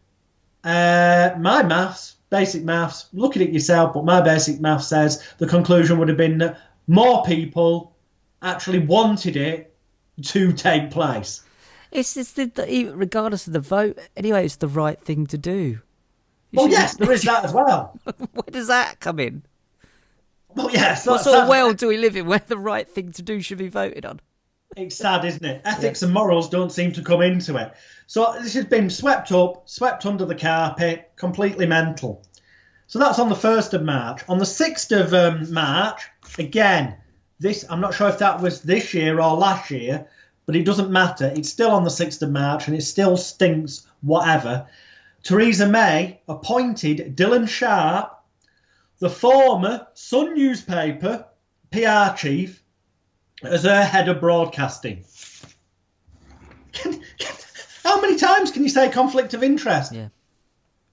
my maths, basic maths, look at it yourself, but my basic maths says the conclusion would have been that more people actually wanted it to take place. It's just regardless of the vote, anyway, it's the right thing to do. Yes, there is that as well. Where does that come in? Well, yes. What sort of world do we live in where the right thing to do should be voted on? It's sad, isn't it? Ethics and morals don't seem to come into it. So this has been swept up, swept under the carpet, completely mental. So that's on the 1st of March. On the 6th of March, again, I'm not sure if that was this year or last year, but it doesn't matter. It's still on the 6th of March and it still stinks, whatever. Theresa May appointed Dylan Sharp, the former Sun newspaper PR chief, as her head of broadcasting. How many times can you say conflict of interest? Yeah.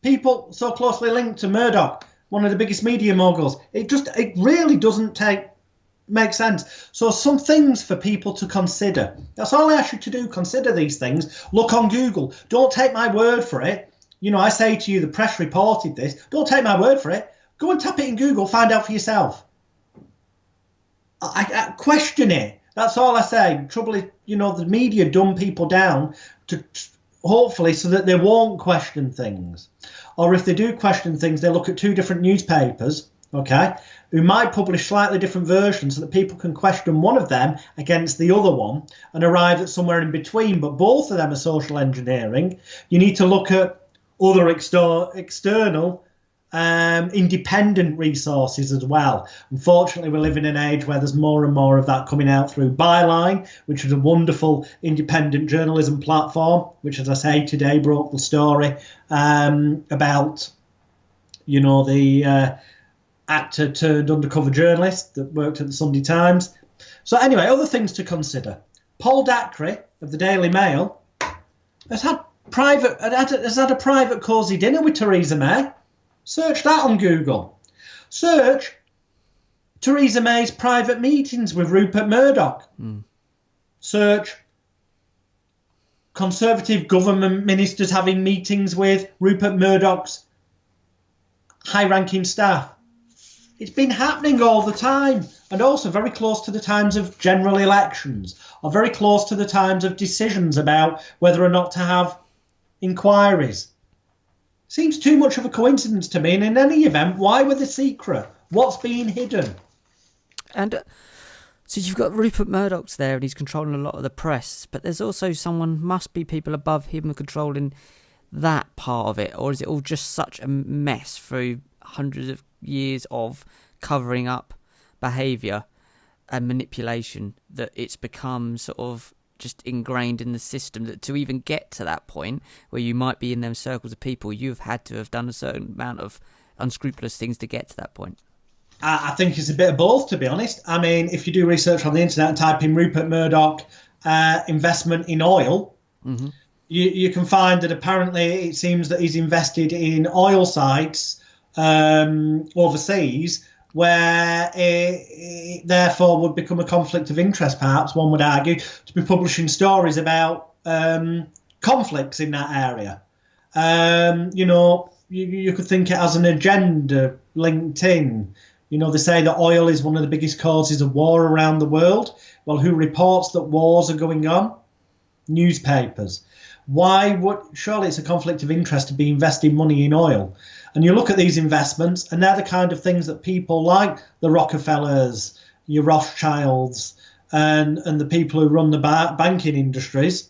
People so closely linked to Murdoch, one of the biggest media moguls. It really doesn't make sense. So some things for people to consider. That's all I ask you to do. Consider these things. Look on Google. Don't take my word for it. I say to you, the press reported this. Don't take my word for it. Go and tap it in Google. Find out for yourself. I question it. That's all I say. Trouble is, the media dumb people down to hopefully so that they won't question things. Or if they do question things, they look at 2 different newspapers, okay, who might publish slightly different versions so that people can question one of them against the other one and arrive at somewhere in between. But both of them are social engineering. You need to look at other external independent resources as well. Unfortunately, we live in an age where there's more and more of that coming out through Byline, which is a wonderful independent journalism platform, which, as I say, today broke the story about, the actor turned undercover journalist that worked at the Sunday Times. So anyway, other things to consider. Paul Dacre of the Daily Mail has had a private cosy dinner with Theresa May. Search that on Google. Search Theresa May's private meetings with Rupert Murdoch. Search Conservative government ministers having meetings with Rupert Murdoch's high-ranking staff. It's been happening all the time, and also very close to the times of general elections, or very close to the times of decisions about whether or not to have inquiries. Seems too much of a coincidence to me, and in any event, why were they secret? What's being hidden? And so you've got Rupert Murdoch's there, and he's controlling a lot of the press, but there's also must be people above him controlling that part of it, or is it all just such a mess through hundreds of years of covering up behaviour and manipulation that it's become sort of just ingrained in the system that to even get to that point where you might be in them circles of people, you've had to have done a certain amount of unscrupulous things to get to that point? I think it's a bit of both, to be honest. I mean, if you do research on the internet and type in Rupert Murdoch investment in oil, you can find that apparently it seems that he's invested in oil sites overseas where it therefore would become a conflict of interest, perhaps, one would argue, to be publishing stories about conflicts in that area. You could think it as an agenda linked in. They say that oil is one of the biggest causes of war around the world. Well, who reports that wars are going on? Newspapers. Surely it's a conflict of interest to be investing money in oil. And you look at these investments, and they're the kind of things that people like the Rockefellers, your Rothschilds, and the people who run the banking industries,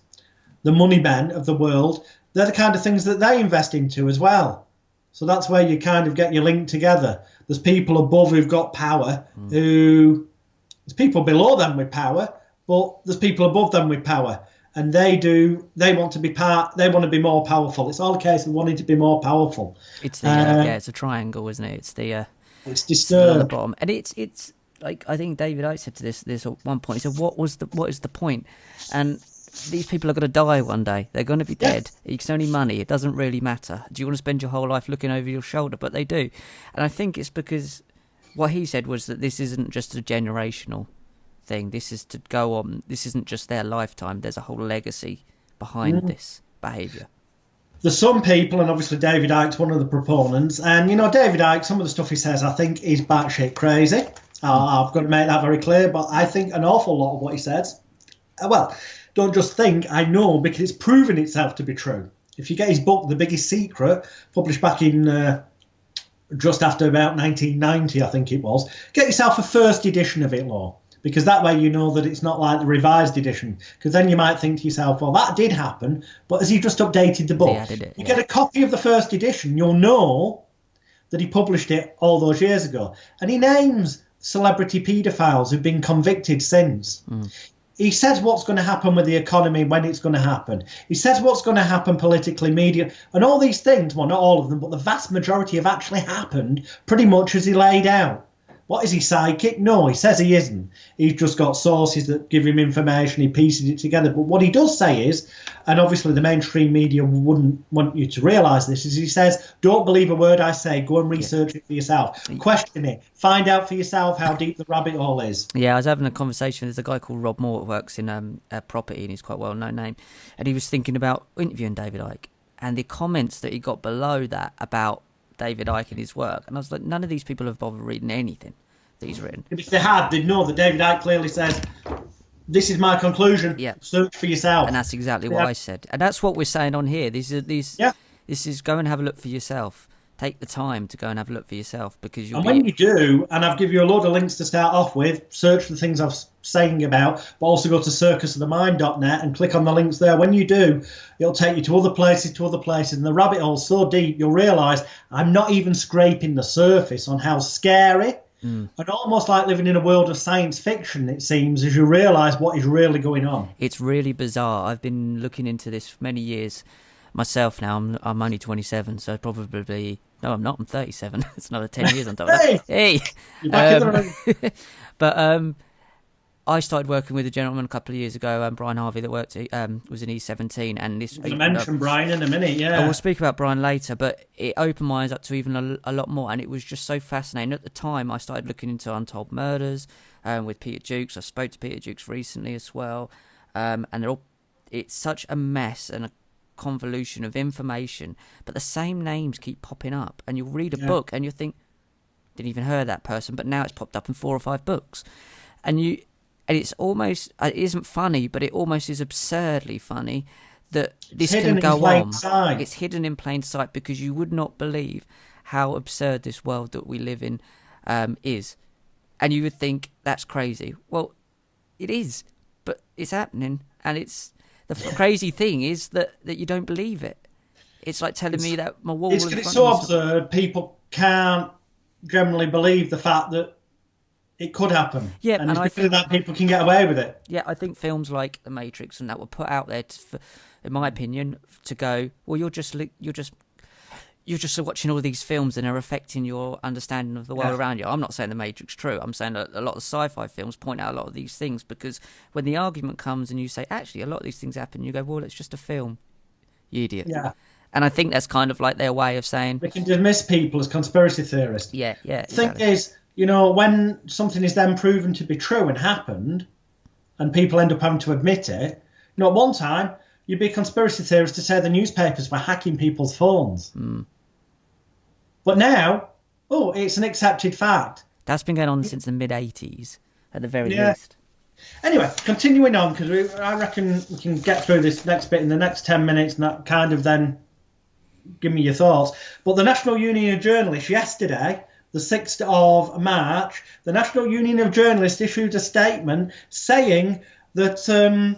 the money men of the world, they're the kind of things that they invest into as well. So that's where you kind of get your link together. There's people above who've got power, there's people below them with power, but there's people above them with power. And they want to be more powerful. It's all a case of wanting to be more powerful. It's it's a triangle, isn't it? It's disturbed at the bottom, and it's like I think David Icke said to this at one point. He said, "What is the point?" And these people are going to die one day. They're going to be dead. It's only money. It doesn't really matter. Do you want to spend your whole life looking over your shoulder? But they do, and I think it's because what he said was that this isn't just a generational thing. This is to go on. This isn't just their lifetime. There's a whole legacy behind this behaviour. There's some people, and obviously David Icke's one of the proponents, and David Icke, some of the stuff he says I think is batshit crazy. I've got to make that very clear, but I think an awful lot of what he says well, don't just think, I know, because it's proven itself to be true. If you get his book, The Biggest Secret, published back in just after about 1990, I think it was, get yourself a first edition of it, Law, because that way you know that it's not like the revised edition, because then you might think to yourself, well, that did happen, but has he just updated the book? You get a copy of the first edition, you'll know that he published it all those years ago. And he names celebrity paedophiles who've been convicted since. He says what's going to happen with the economy, when it's going to happen. He says what's going to happen politically, media, and all these things. Well, not all of them, but the vast majority have actually happened pretty much as he laid out. What, is he psychic? No, he says he isn't. He's just got sources that give him information. He pieces it together. But what he does say is, and obviously the mainstream media wouldn't want you to realise this, is he says, don't believe a word I say. Go and research it for yourself. Question it. Find out for yourself how deep the rabbit hole is. Yeah, I was having a conversation. There's a guy called Rob Moore who works in property, and he's quite a well-known name. And he was thinking about interviewing David Icke. And the comments that he got below that about David Icke and his work. And I was like, none of these people have bothered reading anything that he's written. If they had, they'd know that David Icke clearly says, this is my conclusion. Yeah. Search for yourself. And that's exactly what I said. And that's what we're saying on here. This is go and have a look for yourself. Take the time to go and have a look for yourself, because you'll. And when you do, and I've given you a load of links to start off with, search the things I was saying about, but also go to circusofthemind.net and click on the links there. When you do, it'll take you to other places, and the rabbit hole's so deep, you'll realise I'm not even scraping the surface on how scary and almost like living in a world of science fiction, it seems, as you realise what is really going on. It's really bizarre. I've been looking into this for many years myself now. I'm only 27, so probably... No, I'm not. I'm 37. It's another 10 years on top of that. Hey! You're back in the But I started working with a gentleman a couple of years ago, Brian Harvey, that was in E17. And this, we'll mention Brian in a minute, yeah. We'll speak about Brian later, but it opened my eyes up to even a lot more, and it was just so fascinating. At the time, I started looking into Untold Murders with Peter Jukes. I spoke to Peter Jukes recently as well, and it's such a mess and a convolution of information, but the same names keep popping up, and you'll read a book and you'll think, didn't even heard that person, but now it's popped up in 4 or 5 books, and it's almost, it isn't funny, but it almost is absurdly funny that this can go on. It's hidden in plain sight, because you would not believe how absurd this world that we live in is, and you would think that's crazy. Well, it is, but it's happening, and it's. The crazy thing is that you don't believe it. It's like telling me that my wall... It's so absurd, people can't generally believe the fact that it could happen. Yeah, and it's because that people can get away with it. Yeah, I think films like The Matrix and that were put out there, in my opinion, to go, well, you're just watching all these films and they're affecting your understanding of the world around you. I'm not saying The Matrix is true. I'm saying that a lot of sci-fi films point out a lot of these things, because when the argument comes and you say, actually, a lot of these things happen, you go, well, it's just a film, you idiot. Yeah. And I think that's kind of like their way of saying... They can dismiss people as conspiracy theorists. Yeah. The thing is, when something is then proven to be true and happened, and people end up having to admit it, at one time, you'd be a conspiracy theorist to say the newspapers were hacking people's phones. But now, it's an accepted fact. That's been going on since the mid-'80s, at the very least. Anyway, continuing on, because I reckon we can get through this next bit in the next 10 minutes, and that kind of then give me your thoughts. But the National Union of Journalists, yesterday, the 6th of March, the National Union of Journalists issued a statement saying that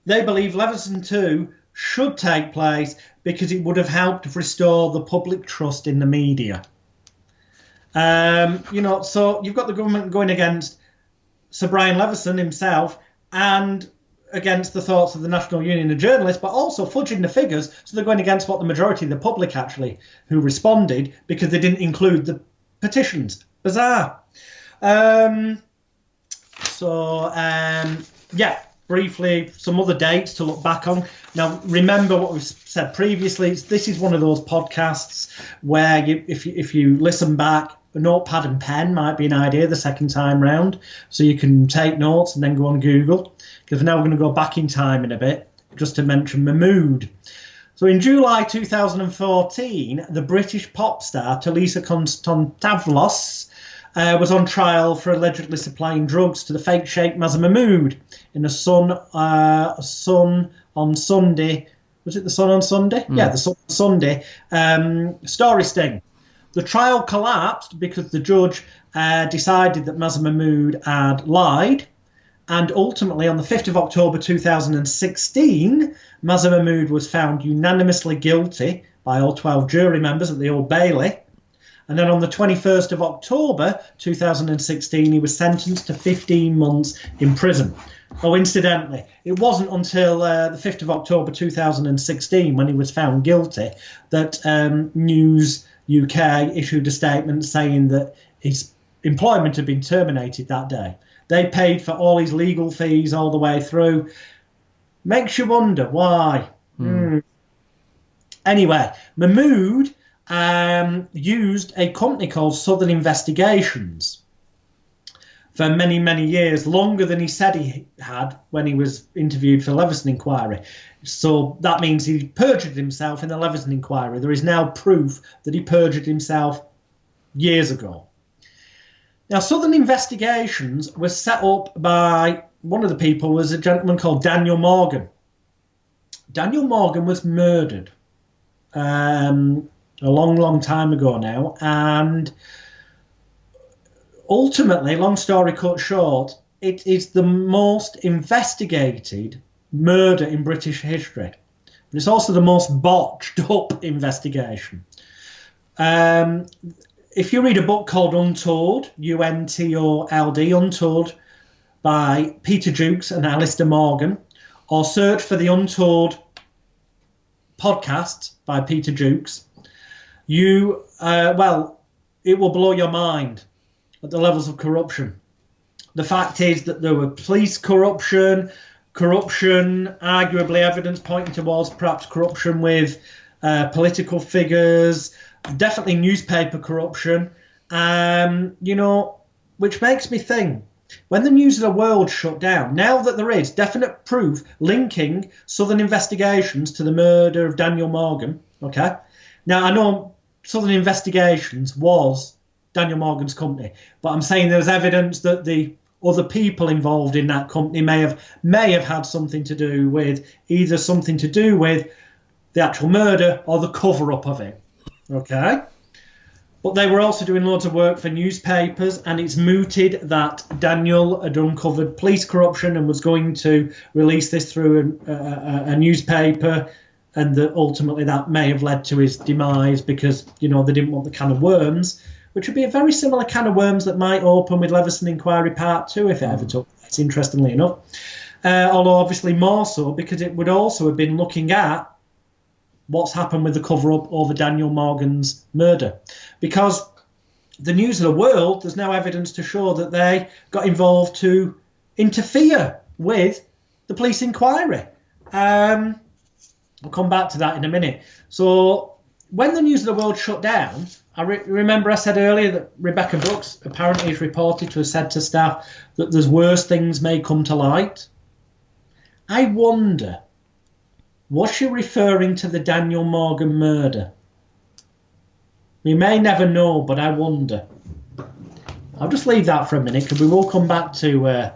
they believe Leveson 2 should take place because it would have helped restore the public trust in the media. So you've got the government going against Sir Brian Leveson himself and against the thoughts of the National Union of Journalists, but also fudging the figures, so they're going against what the majority of the public actually who responded, because they didn't include the petitions. Bizarre. Briefly, some other dates to look back on. Now, remember what we've said previously. This is one of those podcasts where if you listen back, a notepad and pen might be an idea the second time round, so you can take notes and then go on Google, because now we're going to go back in time in a bit, just to mention Mahmood. So in July 2014, the British pop star Talisa Konstantopoulos was on trial for allegedly supplying drugs to the fake Sheikh Mazza Mahmood in the Sun on Sunday. Was it the Sun on Sunday? Yeah, the Sun on Sunday story sting. The trial collapsed because the judge decided that Mazza Mahmood had lied. And ultimately, on the 5th of October 2016, Mazza Mahmood was found unanimously guilty by all 12 jury members at the Old Bailey. And then on the 21st of October 2016, he was sentenced to 15 months in prison. Oh, incidentally, it wasn't until the 5th of October 2016, when he was found guilty, that News UK issued a statement saying that his employment had been terminated that day. They paid for all his legal fees all the way through. Makes you wonder why. Anyway, Mahmood used a company called Southern Investigations for many, many years, longer than he said he had when he was interviewed for the Leveson inquiry. So that means he perjured himself in the Leveson inquiry. There is now proof that he perjured himself years ago. Now, Southern Investigations was set up by one of the people was a gentleman called Daniel Morgan. Daniel Morgan was murdered a long, long time ago now, and ultimately, long story cut short, it is the most investigated murder in British history. But it's also the most botched up investigation. If you read a book called Untold, U-N-T-O-L-D, Untold, by Peter Jukes and Alistair Morgan, or search for the Untold podcast by Peter Jukes, it will blow your mind at the levels of corruption. The fact is that there were police corruption, arguably evidence pointing towards perhaps corruption with political figures, definitely newspaper corruption, which makes me think, when the News of the World shut down, now that there is definite proof linking Southern Investigations to the murder of Daniel Morgan, okay? Now, I know Southern Investigations was Daniel Morgan's company, but I'm saying there's evidence that the other people involved in that company may have had something to do with the actual murder or the cover-up of it. Okay, but they were also doing loads of work for newspapers, and it's mooted that Daniel had uncovered police corruption and was going to release this through a newspaper, and that ultimately that may have led to his demise because they didn't want the can of worms, which would be a very similar can of worms that might open with Leveson Inquiry Part 2 if it ever took place, interestingly enough. Although obviously more so because it would also have been looking at what's happened with the cover-up over Daniel Morgan's murder. Because the News of the World, there's now evidence to show that they got involved to interfere with the police inquiry. I'll come back to that in a minute. So when the News of the World shut down, I remember I said earlier that Rebecca Brooks apparently is reported to have said to staff that there's worse things may come to light. I wonder, was she referring to the Daniel Morgan murder? We may never know, but I wonder. I'll just leave that for a minute because we will come back to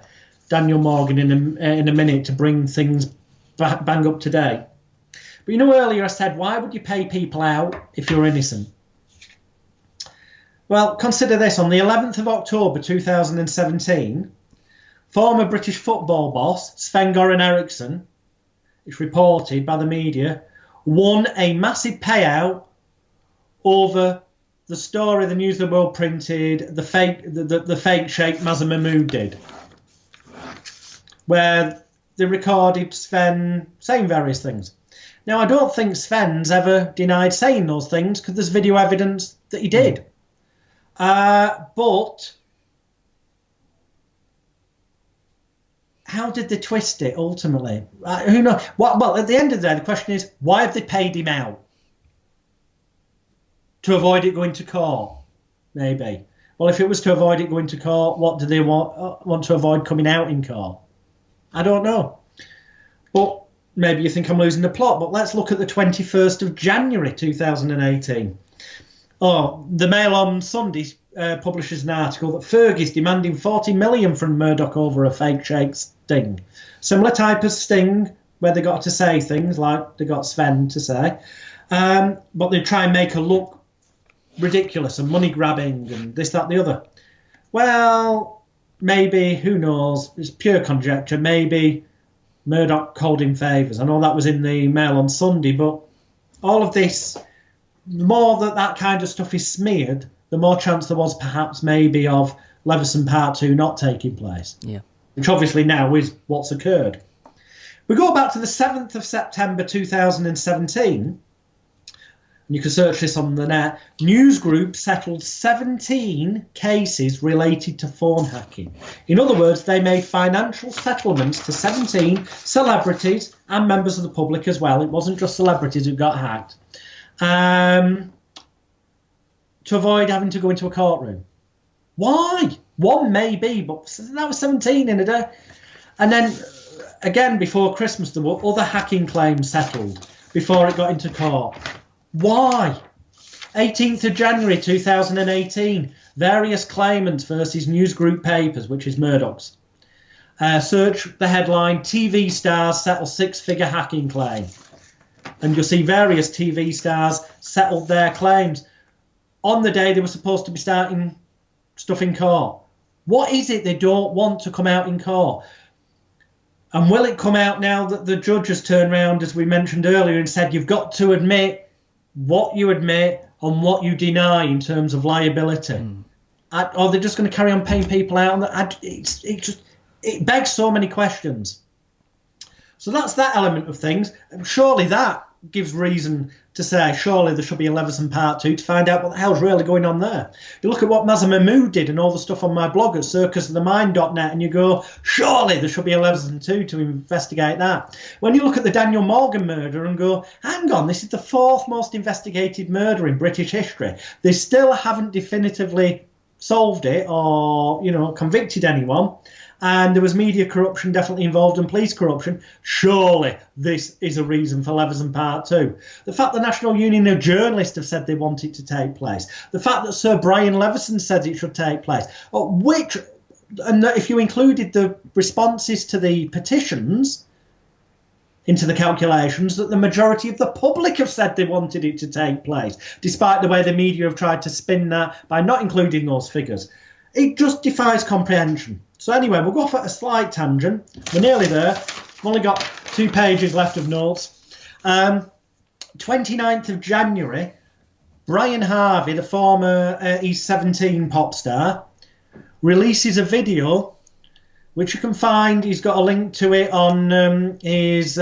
Daniel Morgan in a minute to bring things bang up to date. But earlier I said, why would you pay people out if you're innocent? Well, consider this. On the 11th of October 2017, former British football boss Sven-Göran Eriksson, it's reported by the media, won a massive payout over the story the News of the World printed, the fake Sheikh Mazza Mahmood did, where they recorded Sven saying various things. Now, I don't think Sven's ever denied saying those things because there's video evidence that he did. But how did they twist it ultimately? Who knows? Well, at the end of the day, the question is, why have they paid him out? To avoid it going to court, maybe. Well, if it was to avoid it going to court, what do they want to avoid coming out in court? I don't know. But maybe you think I'm losing the plot, but let's look at the 21st of January 2018. Oh, the Mail on Sunday publishes an article that Fergie's demanding 40 million from Murdoch over a fake shake sting. Similar type of sting where they got to say things like they got Sven to say, but they try and make her look ridiculous and money grabbing and this, that, the other. Well, maybe, who knows? It's pure conjecture. Maybe Murdoch called in favours. I know that was in the Mail on Sunday, but all of this, the more that kind of stuff is smeared, the more chance there was perhaps maybe of Leveson Part 2 not taking place. Yeah. Which obviously now is what's occurred. We go back to the 7th of September 2017. You can search this on the net. News Group settled 17 cases related to phone hacking. In other words, they made financial settlements to 17 celebrities and members of the public as well. It wasn't just celebrities who got hacked. To avoid having to go into a courtroom. Why? One maybe, but that was 17 in a day. And then, again, before Christmas, there were other hacking claims settled before it got into court. Why? 18th of January 2018, various claimants versus News Group Papers, which is Murdoch's. Search the headline, TV stars settle six-figure hacking claim. And you'll see various TV stars settled their claims on the day they were supposed to be starting stuff in court. What is it they don't want to come out in court? And will it come out now that the judge has turned around, as we mentioned earlier, and said you've got to admit what you admit and what you deny in terms of liability? Or they're just going to carry on paying people out? It begs so many questions. So that's that element of things. Surely that gives reason to say, surely there should be a Leveson Part 2 to find out what the hell's really going on there. You look at what Mazza Mahmood did and all the stuff on my blog at circusofthemind.net and you go, surely there should be a Leveson 2 to investigate that. When you look at the Daniel Morgan murder and go, hang on, this is the fourth most investigated murder in British history. They still haven't definitively solved it or, convicted anyone. And there was media corruption definitely involved and police corruption. Surely this is a reason for Leveson Part 2. The fact the National Union of Journalists have said they want it to take place. The fact that Sir Brian Leveson said it should take place. And if you included the responses to the petitions into the calculations, that the majority of the public have said they wanted it to take place, despite the way the media have tried to spin that by not including those figures. It just defies comprehension. So anyway, we'll go off at a slight tangent. We're nearly there. I've only got 2 pages left of notes. 29th of January, Brian Harvey, the former E17 pop star, releases a video, which you can find. He's got a link to it on his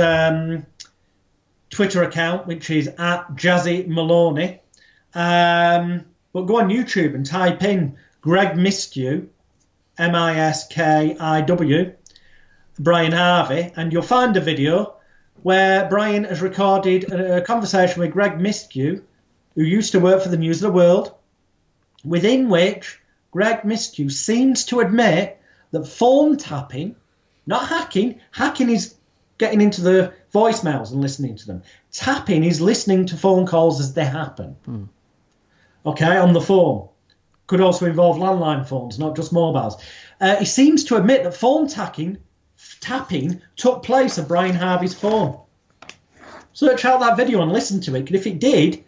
Twitter account, which is @JazzyMaloney. But go on YouTube and type in Greg Miskiw, Miskiw, Brian Harvey, and you'll find a video where Brian has recorded a conversation with Greg Miskiw, who used to work for the News of the World, within which Greg Miskiw seems to admit that phone tapping, not hacking is getting into the voicemails and listening to them. Tapping is listening to phone calls as they happen. Okay, on the phone. Could also involve landline phones, not just mobiles. He seems to admit that phone tapping took place of Brian Harvey's phone. Search out that video and listen to it, because if it did,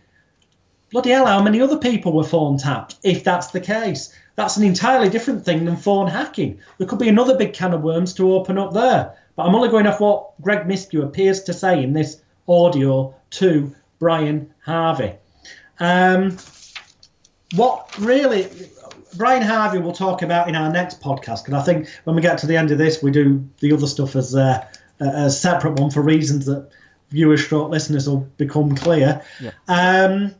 bloody hell, how many other people were phone tapped, if that's the case? That's an entirely different thing than phone hacking. There could be another big can of worms to open up there. But I'm only going off what Greg Miskiw appears to say in this audio to Brian Harvey. What really Brian Harvey will talk about in our next podcast, because I think when we get to the end of this, we do the other stuff as a separate one for reasons that viewers, listeners will become clear. Yeah.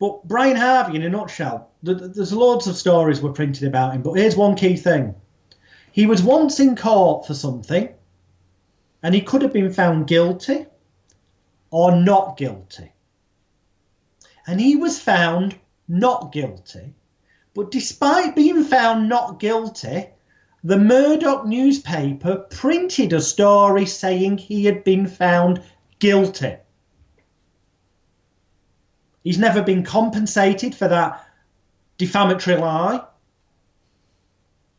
But Brian Harvey, in a nutshell, there's loads of stories were printed about him, but here's one key thing. He was once in court for something, and he could have been found guilty or not guilty. And he was found not guilty. But despite being found not guilty, the Murdoch newspaper printed a story saying he had been found guilty. He's never been compensated for that defamatory lie.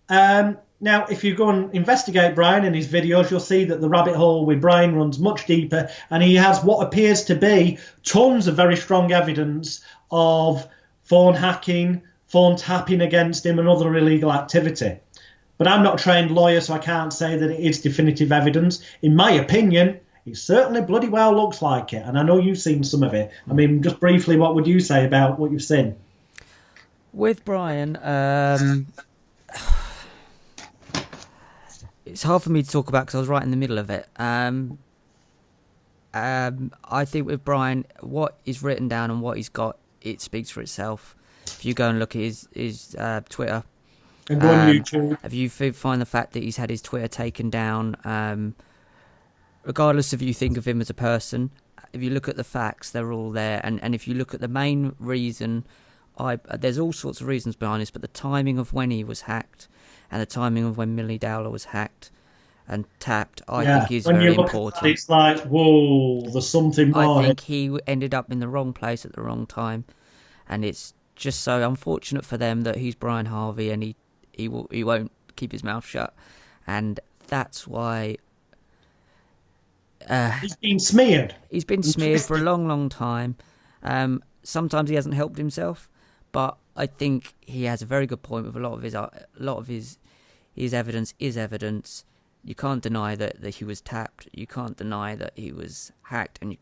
Now, if you go and investigate Brian and his videos, you'll see that the rabbit hole with Brian runs much deeper, and he has what appears to be tons of very strong evidence of phone hacking, phone tapping against him, and other illegal activity. But I'm not a trained lawyer, so I can't say that it is definitive evidence. In my opinion, it certainly bloody well looks like it, and I know you've seen some of it. I mean, just briefly, what would you say about what you've seen? With Brian, it's hard for me to talk about because I was right in the middle of it. I think with Brian, what is written down and what he's got, it speaks for itself. If you go and look at his Twitter, And go on YouTube. if you find the fact that he's had his Twitter taken down, regardless of you think of him as a person, if you look at the facts, they're all there. And if you look at the main reason, there's all sorts of reasons behind this, but the timing of when he was hacked and the timing of when Millie Dowler was hacked and tapped, I think is when very you look important. At that, it's like, whoa, there's something more. I think he ended up in the wrong place at the wrong time, and it's just so unfortunate for them that he's Brian Harvey and he won't keep his mouth shut, and that's why he's been smeared. He's been smeared for a long time. Sometimes he hasn't helped himself, but I think he has a very good point with a lot of his evidence is evidence. You can't deny that he was tapped. You can't deny that he was hacked, and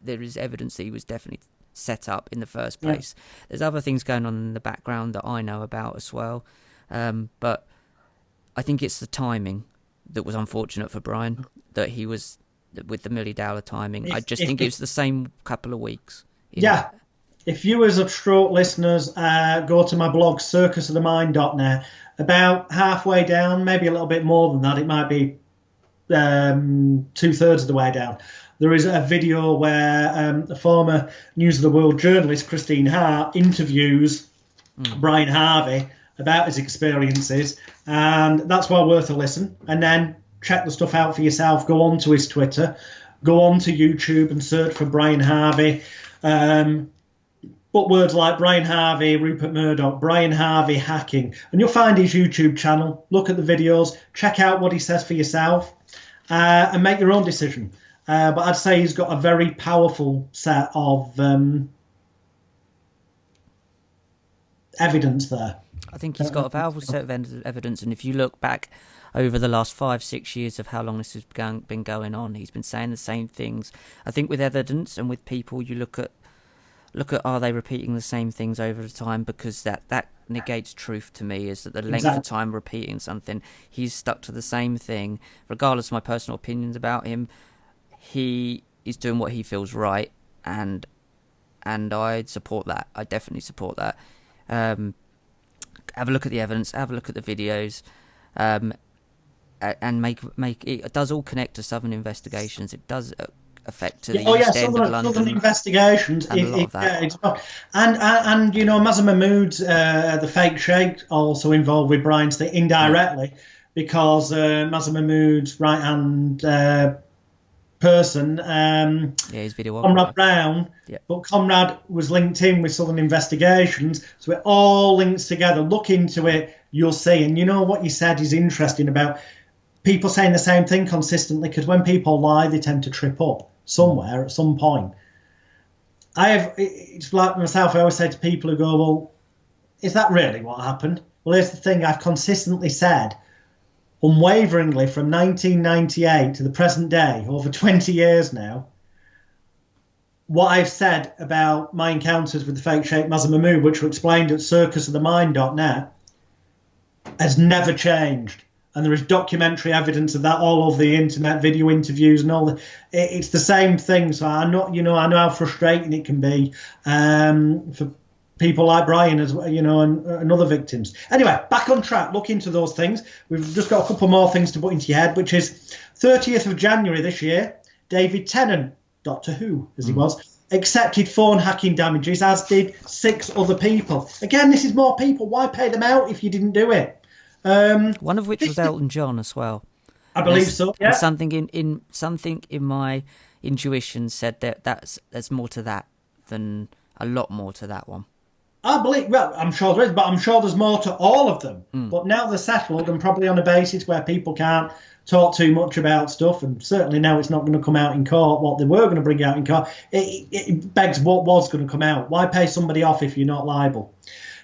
there is evidence that he was definitely set up in the first place. Yeah. There's other things going on in the background that I know about as well, but I think it's the timing that was unfortunate for Brian, that he was with the Millie Dowler timing. I just think it was the same couple of weeks. Yeah. If viewers of Stroke listeners go to my blog, circusofthemind.net, about halfway down, maybe a little bit more than that, it might be 2/3 of the way down, there is a video where a former News of the World journalist, Christine Hart, interviews Brian Harvey about his experiences, and that's well worth a listen. And then check the stuff out for yourself. Go on to his Twitter, go on to YouTube and search for Brian Harvey. Put words like Brian Harvey, Rupert Murdoch, Brian Harvey hacking, and you'll find his YouTube channel. Look at the videos, check out what he says for yourself, and make your own decision. But I'd say he's got a very powerful set of evidence there. I think he's got a powerful set of evidence, and if you look back over the last 5-6 years of how long this has been going on, he's been saying the same things. I think with evidence and with people, you look at are they repeating the same things over the time, because that negates truth to me, is that the length of time repeating something, he's stuck to the same thing. Regardless of my personal opinions about him, he is doing what he feels right, and I'd support that. I definitely support that. Have a look at the evidence, have a look at the videos, and make it does all connect to Southern investigations. It does affect to the East End of London. Southern investigations, and a lot of that. And you know, Mazza Mahmood's the fake sheikh also involved with Brian's thing indirectly, because Mazza Mahmood's right hand person, his video, Conrad Brown, but Conrad was linked in with Southern investigations, so it all links together. Look into it, you'll see. And you know what you said is interesting about people saying the same thing consistently, because when people lie, they tend to trip up somewhere at some point. It's like myself, I always say to people who go, well, is that really what happened? Well, here's the thing, I've consistently said, unwaveringly, from 1998 to the present day, over 20 years now, what I've said about my encounters with the fake Sheikh Mazza Mahmood, which were explained at circusofthemind.net, has never changed. And there is documentary evidence of that all over the internet, video interviews and all. It's the same thing. So I know how frustrating it can be for people like Brian, as you know, and other victims. Anyway, back on track. Look into those things. We've just got a couple more things to put into your head, which is 30th of January this year. David Tennant, Doctor Who, as he was, accepted phone hacking damages, as did 6 other people. Again, this is more people. Why pay them out if you didn't do it? One of which was Elton John as well. I believe so. Yeah. Something in my intuition said that there's more to that than a lot more to that one. I believe, well, I'm sure there is, but I'm sure there's more to all of them. But now they're settled and probably on a basis where people can't talk too much about stuff, and certainly now it's not going to come out in court what they were going to bring out in court. It begs what was going to come out. Why pay somebody off if you're not liable?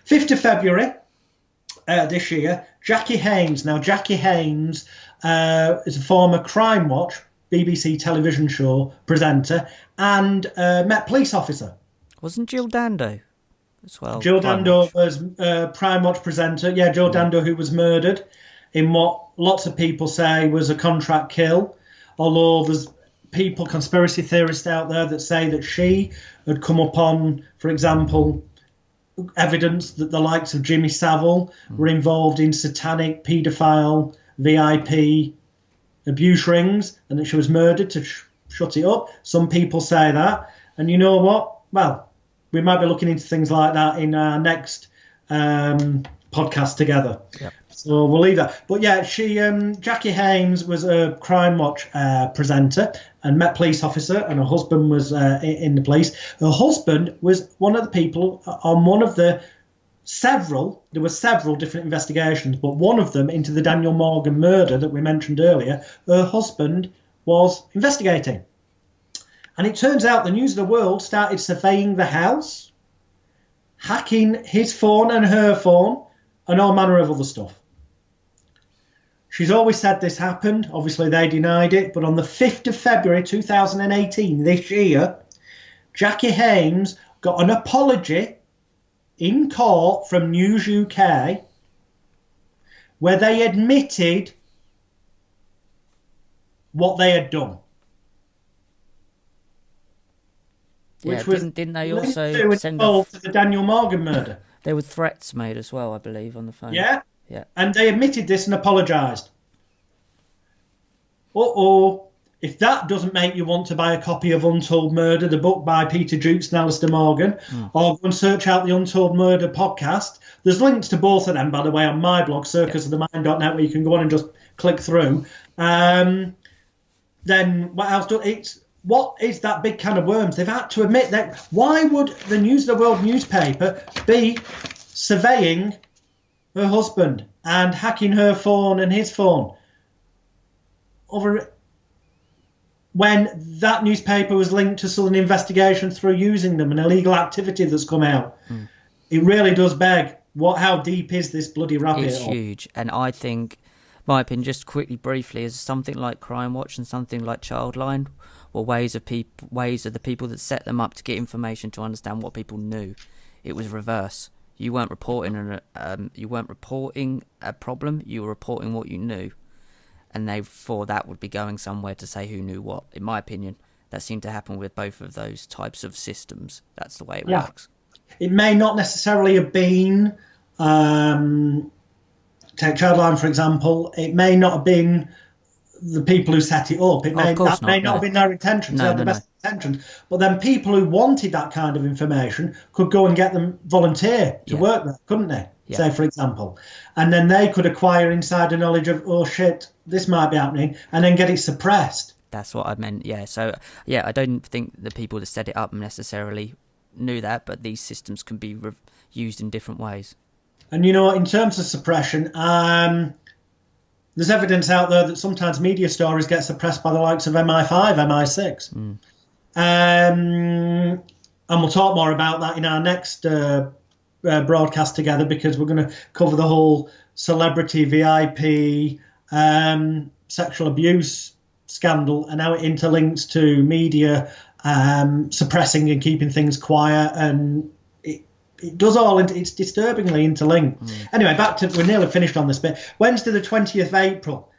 5th of February this year, Jackie Haynes. Now, Jackie Haynes is a former Crime Watch BBC television show presenter and Met police officer. Wasn't Jill Dando as well? Jill Dando was Crime Watch presenter. Yeah, Jill Dando, who was murdered in what lots of people say was a contract kill, although there's people, conspiracy theorists out there that say that she had come upon, for example, evidence that the likes of Jimmy Savile were involved in satanic paedophile VIP abuse rings and that she was murdered to shut it up. Some people say that. And you know what? Well, we might be looking into things like that in our next podcast together. Yep. So we'll leave that. But yeah, Jackie Haynes was a Crime Watch presenter and Met police officer, and her husband was in the police. Her husband was one of the people on one of the there were several different investigations, but one of them into the Daniel Morgan murder that we mentioned earlier, her husband was investigating. And it turns out the News of the World started surveying the house, hacking his phone and her phone, and all manner of other stuff. She's always said this happened. Obviously, they denied it. But on the 5th of February 2018, this year, Jackie Haynes got an apology in court from News UK where they admitted what they had done. Which was didn't they also send to the Daniel Morgan murder? There were threats made as well, I believe, on the phone. Yeah. Yeah. And they admitted this and apologised. If that doesn't make you want to buy a copy of Untold Murder, the book by Peter Jukes and Alistair Morgan, or go and search out the Untold Murder podcast, there's links to both of them, by the way, on my blog, circusofthemind.net, where you can go on and just click through. Then what else? What is that big can of worms? They've had to admit that. Why would the News of the World newspaper be surveying her husband and hacking her phone and his phone when that newspaper was linked to some investigation through using them, an illegal activity that's come out? It really does beg, how deep is this bloody rabbit hole? It's huge. And I think, my opinion, just quickly, briefly, is something like Crime Watch and something like Childline were ways of the people that set them up to get information to understand what people knew. It was reverse. You weren't reporting a problem. You were reporting what you knew, and therefore that would be going somewhere to say who knew what. In my opinion, that seemed to happen with both of those types of systems. That's the way it works. It may not necessarily have been. Take Childline for example. It may not have been the people who set it up. It may not have been their intentions. They had the best intentions. But then people who wanted that kind of information could go and get them volunteer to work there, couldn't they? Yeah. Say, for example. And then they could acquire insider knowledge of, oh, shit, this might be happening, and then get it suppressed. That's what I meant, yeah. So, yeah, I don't think the people that set it up necessarily knew that, but these systems can be used in different ways. And, you know, in terms of suppression, there's evidence out there that sometimes media stories get suppressed by the likes of MI5, MI6. And we'll talk more about that in our next broadcast together, because we're going to cover the whole celebrity VIP sexual abuse scandal and how it interlinks to media suppressing and keeping things quiet, and it does all. It's disturbingly interlinked. Anyway, we're nearly finished on this bit. Wednesday, the 20th of April,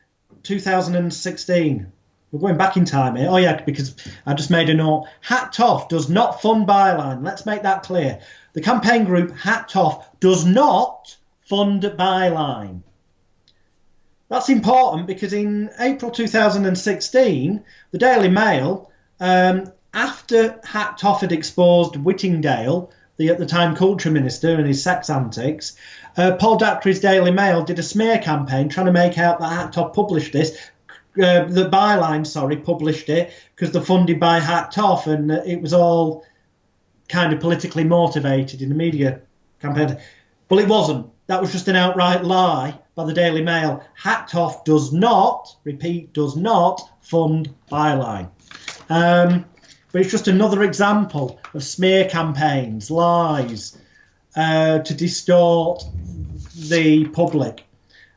2016. We're going back in time here. Oh yeah, because I just made a note. Hacked Off does not fund Byline. Let's make that clear. The campaign group Hacked Off does not fund Byline. That's important because in April 2016, the Daily Mail, after Hacked Off had exposed Whittingdale, the at the time culture minister, and his sex antics, Paul Dacre's Daily Mail did a smear campaign trying to make out that Hacked Off published this. The Byline, published it because they're funded by Hacked Off, and it was all kind of politically motivated in the media campaign. Well, it wasn't. That was just an outright lie by the Daily Mail. Hacked Off does not, repeat, does not fund Byline. But it's just another example of smear campaigns, lies, to distort the public.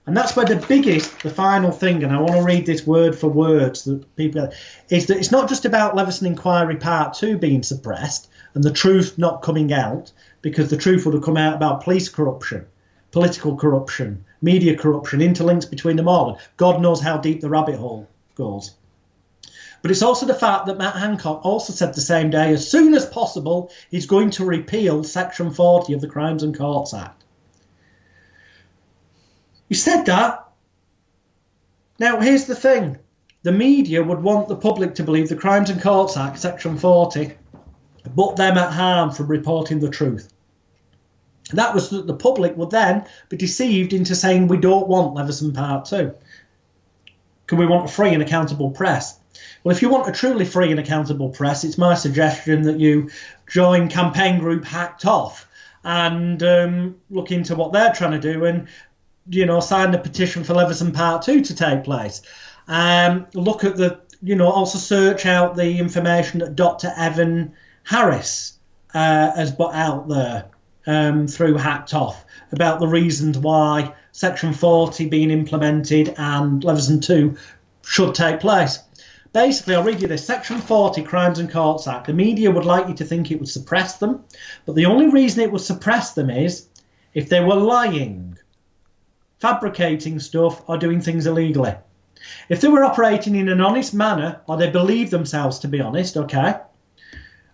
And that's where the final thing, and I want to read this word for word so that people, is that it's not just about Leveson Inquiry Part 2 being suppressed and the truth not coming out, because the truth would have come out about police corruption, political corruption, media corruption, interlinks between them all. God knows how deep the rabbit hole goes. But it's also the fact that Matt Hancock also said the same day, as soon as possible, he's going to repeal Section 40 of the Crimes and Courts Act. He said that. Now, here's the thing. The media would want the public to believe the Crimes and Courts Act, Section 40, but them at harm from reporting the truth. That was that the public would then be deceived into saying we don't want Leveson Part 2. Can we want a free and accountable press? Well, if you want a truly free and accountable press, it's my suggestion that you join campaign group Hacked Off and look into what they're trying to do and, sign the petition for Leveson Part 2 to take place. Look at also search out the information that Dr. Evan Harris has put out there through Hacked Off about the reasons why Section 40 being implemented and Leveson 2 should take place. Basically, I'll read you this. Section 40, Crimes and Courts Act. The media would like you to think it would suppress them, but the only reason it would suppress them is if they were lying, fabricating stuff, or doing things illegally. If they were operating in an honest manner, or they believe themselves to be honest,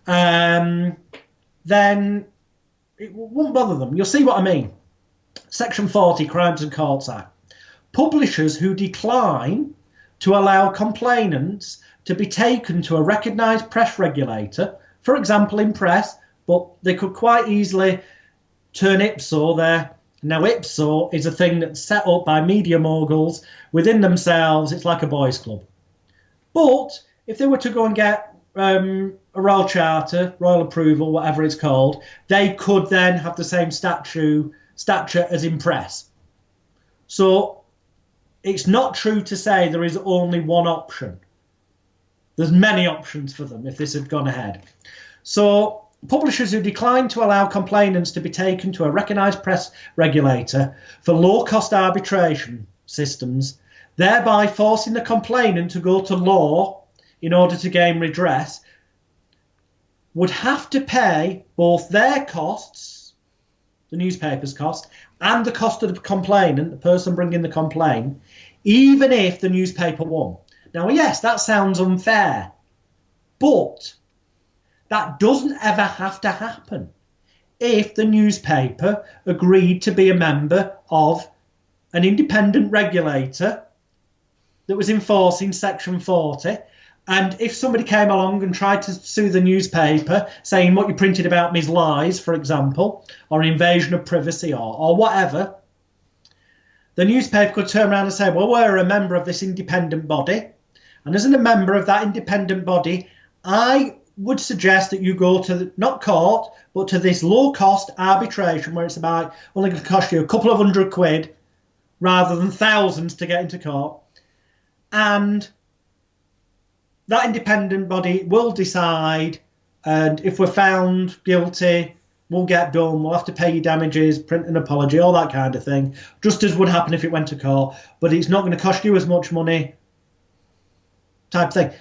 then it won't bother them. You'll see what I mean. Section 40, Crimes and Courts Act. Publishers who decline to allow complainants to be taken to a recognised press regulator, for example in press, but they could quite easily turn IPSO there. Now IPSO is a thing that's set up by media moguls within themselves. It's like a boys' club. But if they were to go and get a Royal Charter, Royal Approval, whatever it's called, they could then have the same stature as in press. So it's not true to say there is only one option. There's many options for them if this had gone ahead. So publishers who decline to allow complainants to be taken to a recognised press regulator for low-cost arbitration systems, thereby forcing the complainant to go to law in order to gain redress, would have to pay both their costs, the newspaper's cost, and the cost of the complainant, the person bringing the complaint, even if the newspaper won. Now, yes, that sounds unfair, but that doesn't ever have to happen if the newspaper agreed to be a member of an independent regulator that was enforcing Section 40. And if somebody came along and tried to sue the newspaper, saying what you printed about me is lies, for example, or an invasion of privacy or whatever, the newspaper could turn around and say, well, we're a member of this independent body. And as a member of that independent body, I would suggest that you go to, not court, but to this low-cost arbitration where it's about only going to cost you a couple of £100 rather than thousands to get into court. And that independent body will decide, and if we're found guilty, we'll get done, we'll have to pay you damages, print an apology, all that kind of thing, just as would happen if it went to court, but it's not going to cost you as much money, type thing.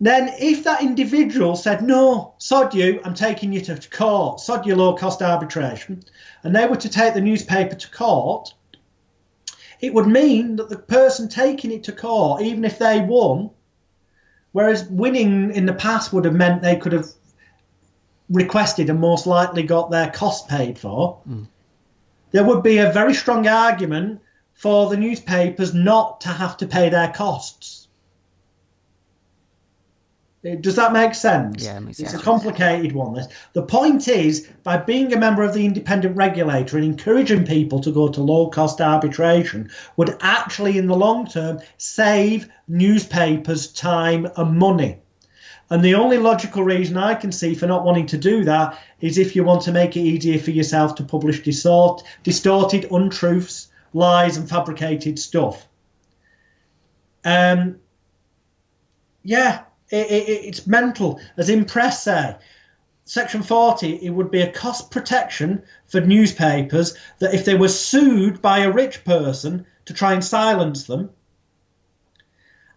Then if that individual said, no, sod you, I'm taking you to court, sod your low-cost arbitration, and they were to take the newspaper to court, it would mean that the person taking it to court, even if they won, whereas winning in the past would have meant they could have requested and most likely got their costs paid for, there would be a very strong argument for the newspapers not to have to pay their costs. Does that make sense? Yeah, it makes sense. It's a complicated one. The point is, by being a member of the independent regulator and encouraging people to go to low-cost arbitration would actually, in the long term, save newspapers time and money. And the only logical reason I can see for not wanting to do that is if you want to make it easier for yourself to publish distorted untruths, lies, and fabricated stuff. It's mental. As in press say, Section 40, it would be a cost protection for newspapers that if they were sued by a rich person to try and silence them,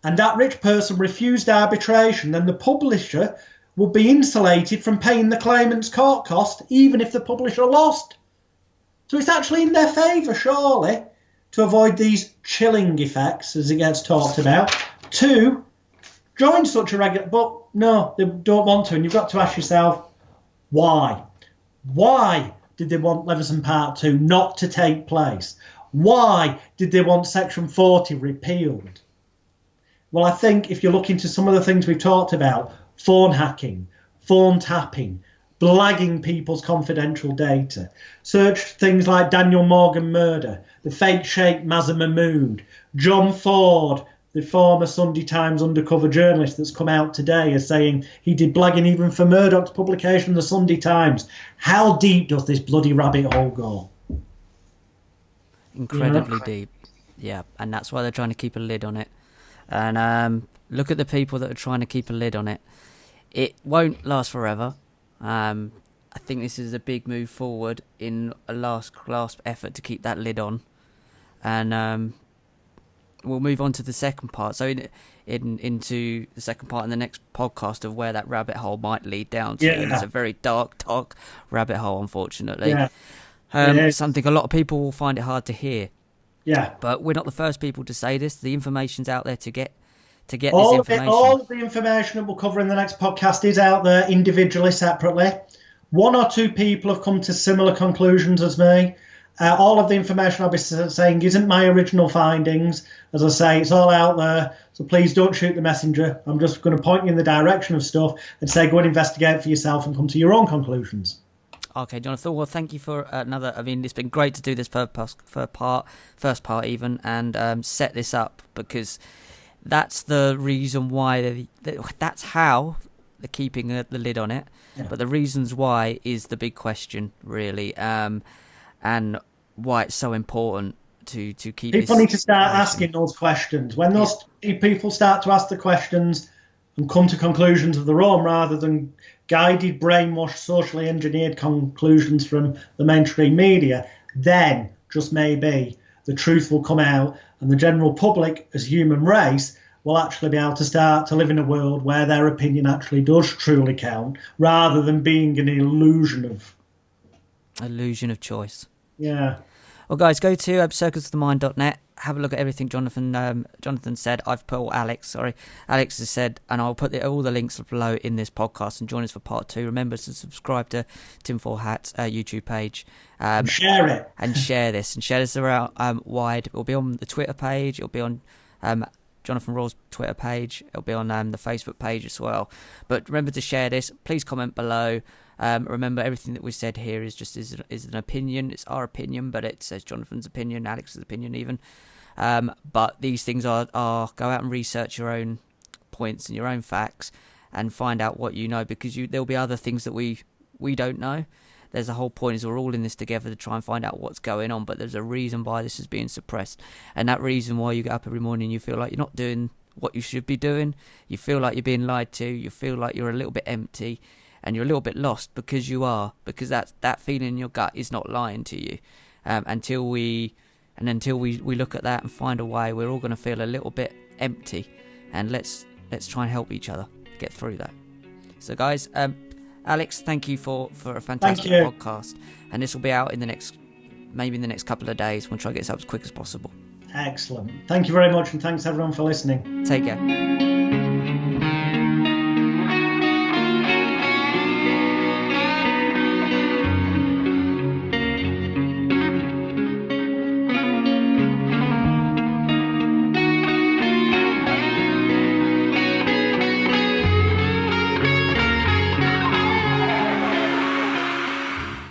and that rich person refused arbitration, then the publisher would be insulated from paying the claimant's court cost, even if the publisher lost. So it's actually in their favour, surely, to avoid these chilling effects, as it gets talked about, to join such a regular... But no, they don't want to, and you've got to ask yourself, why? Why did they want Leveson Part 2 not to take place? Why did they want Section 40 repealed? Well, I think if you look into some of the things we've talked about, phone hacking, phone tapping, blagging people's confidential data, search things like Daniel Morgan murder, the fake Sheikh Mazza Mahmood, John Ford, the former Sunday Times undercover journalist that's come out today as saying he did blagging even for Murdoch's publication, the Sunday Times. How deep does this bloody rabbit hole go? Incredibly deep. Yeah, and that's why they're trying to keep a lid on it. And look at the people that are trying to keep a lid on it. It won't last forever. I think this is a big move forward in a last effort to keep that lid on. And we'll move on to the second part. So into the second part in the next podcast of where that rabbit hole might lead down to. Yeah. And it's a very dark rabbit hole, unfortunately. Yeah. Something a lot of people will find it hard to hear. Yeah, but we're not the first people to say this. The information's out there to get this information. All of the information that we'll cover in the next podcast is out there individually, separately. One or two people have come to similar conclusions as me. All of the information I'll be saying isn't my original findings. As I say, it's all out there. So please don't shoot the messenger. I'm just going to point you in the direction of stuff and say go and investigate for yourself and come to your own conclusions. Okay, Jonathan. Well, thank you for another. I mean, it's been great to do this first part even, and set this up, because that's the reason why that's how they're keeping the lid on it. Yeah. But the reasons why is the big question, really, and why it's so important to keep. People need to start asking those questions. When those people start to ask the questions and come to conclusions of their own, rather than guided, brainwashed, socially engineered conclusions from the mainstream media, then just maybe the truth will come out, and the general public as human race will actually be able to start to live in a world where their opinion actually does truly count, rather than being an illusion of choice. Yeah. Well, guys, go to circusofthemind.net. Have a look at everything Jonathan said. I've put Alex has said, and I'll put all the links below in this podcast, and join us for part 2. Remember to subscribe to Tinfoil Hat's YouTube page. Share it. And share this around wide. It'll be on the Twitter page. It'll be on Jonathan Royle's Twitter page. It'll be on the Facebook page as well. But remember to share this. Please comment below. Remember, everything that we said here is an opinion. It's our opinion, but it says Jonathan's opinion, Alex's opinion even. But these things are go out and research your own points and your own facts and find out what you know, because there'll be other things that we don't know. There's a whole point is we're all in this together to try and find out what's going on, but there's a reason why this is being suppressed. And that reason why you get up every morning and you feel like you're not doing what you should be doing, you feel like you're being lied to, you feel like you're a little bit empty, and you're a little bit lost, because you are, because that feeling in your gut is not lying to you. Until we look at that and find a way, we're all going to feel a little bit empty, and let's try and help each other get through that. So, guys, Alex, thank you for a fantastic podcast, and this will be out in the next couple of days. We'll try to get this up as quick as possible. Excellent. Thank you very much, and thanks everyone for listening. Take care.